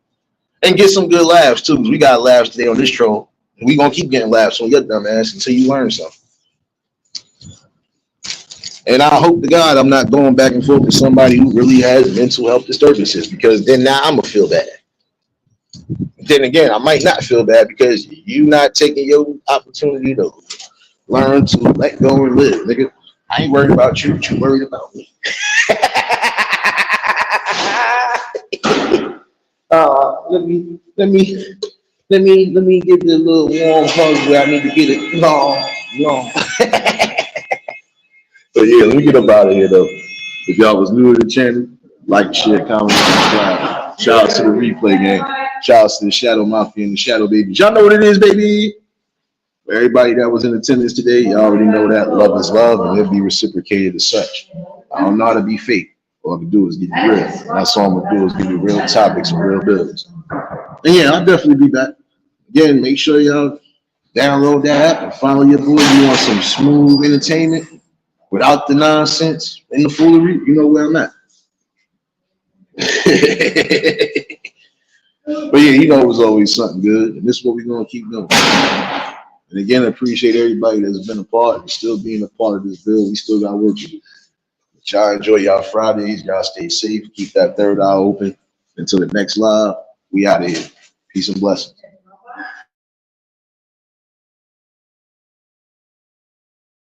And get some good laughs, too. We got laughs today on this troll. And we going to keep getting laughs on your dumb ass until you learn something. And I hope to God I'm not going back and forth with somebody who really has mental health disturbances, because then now I'm gonna feel bad. Then again, I might not feel bad because you not taking your opportunity to learn to let go and live, nigga. I ain't worried about you, but you worried about me. Let me give you a little warm hug where I need to get it long. So yeah, let me get up out of here though. If y'all was new to the channel, like, share, comment, subscribe. Shout out to the replay game. Shout out to the Shadow Mafia and the Shadow Babies. Y'all know what it is, baby. For everybody that was in attendance today, you already know that love is love and it'll be reciprocated as such. I don't know how to be fake. All I can do is give you real. That's all I'm gonna do is give you real topics and real bills. And yeah, I'll definitely be back. Again, make sure y'all download that app and follow your boy. You want some smooth entertainment without the nonsense and the foolery, you know where I'm at. But yeah, you know it was always something good, and this is what we're gonna keep doing. And again, I appreciate everybody that's been a part and still being a part of this bill. We still got work to do. But y'all enjoy y'all Fridays. Y'all stay safe. Keep that third eye open. Until the next live, we out of here. Peace and blessings.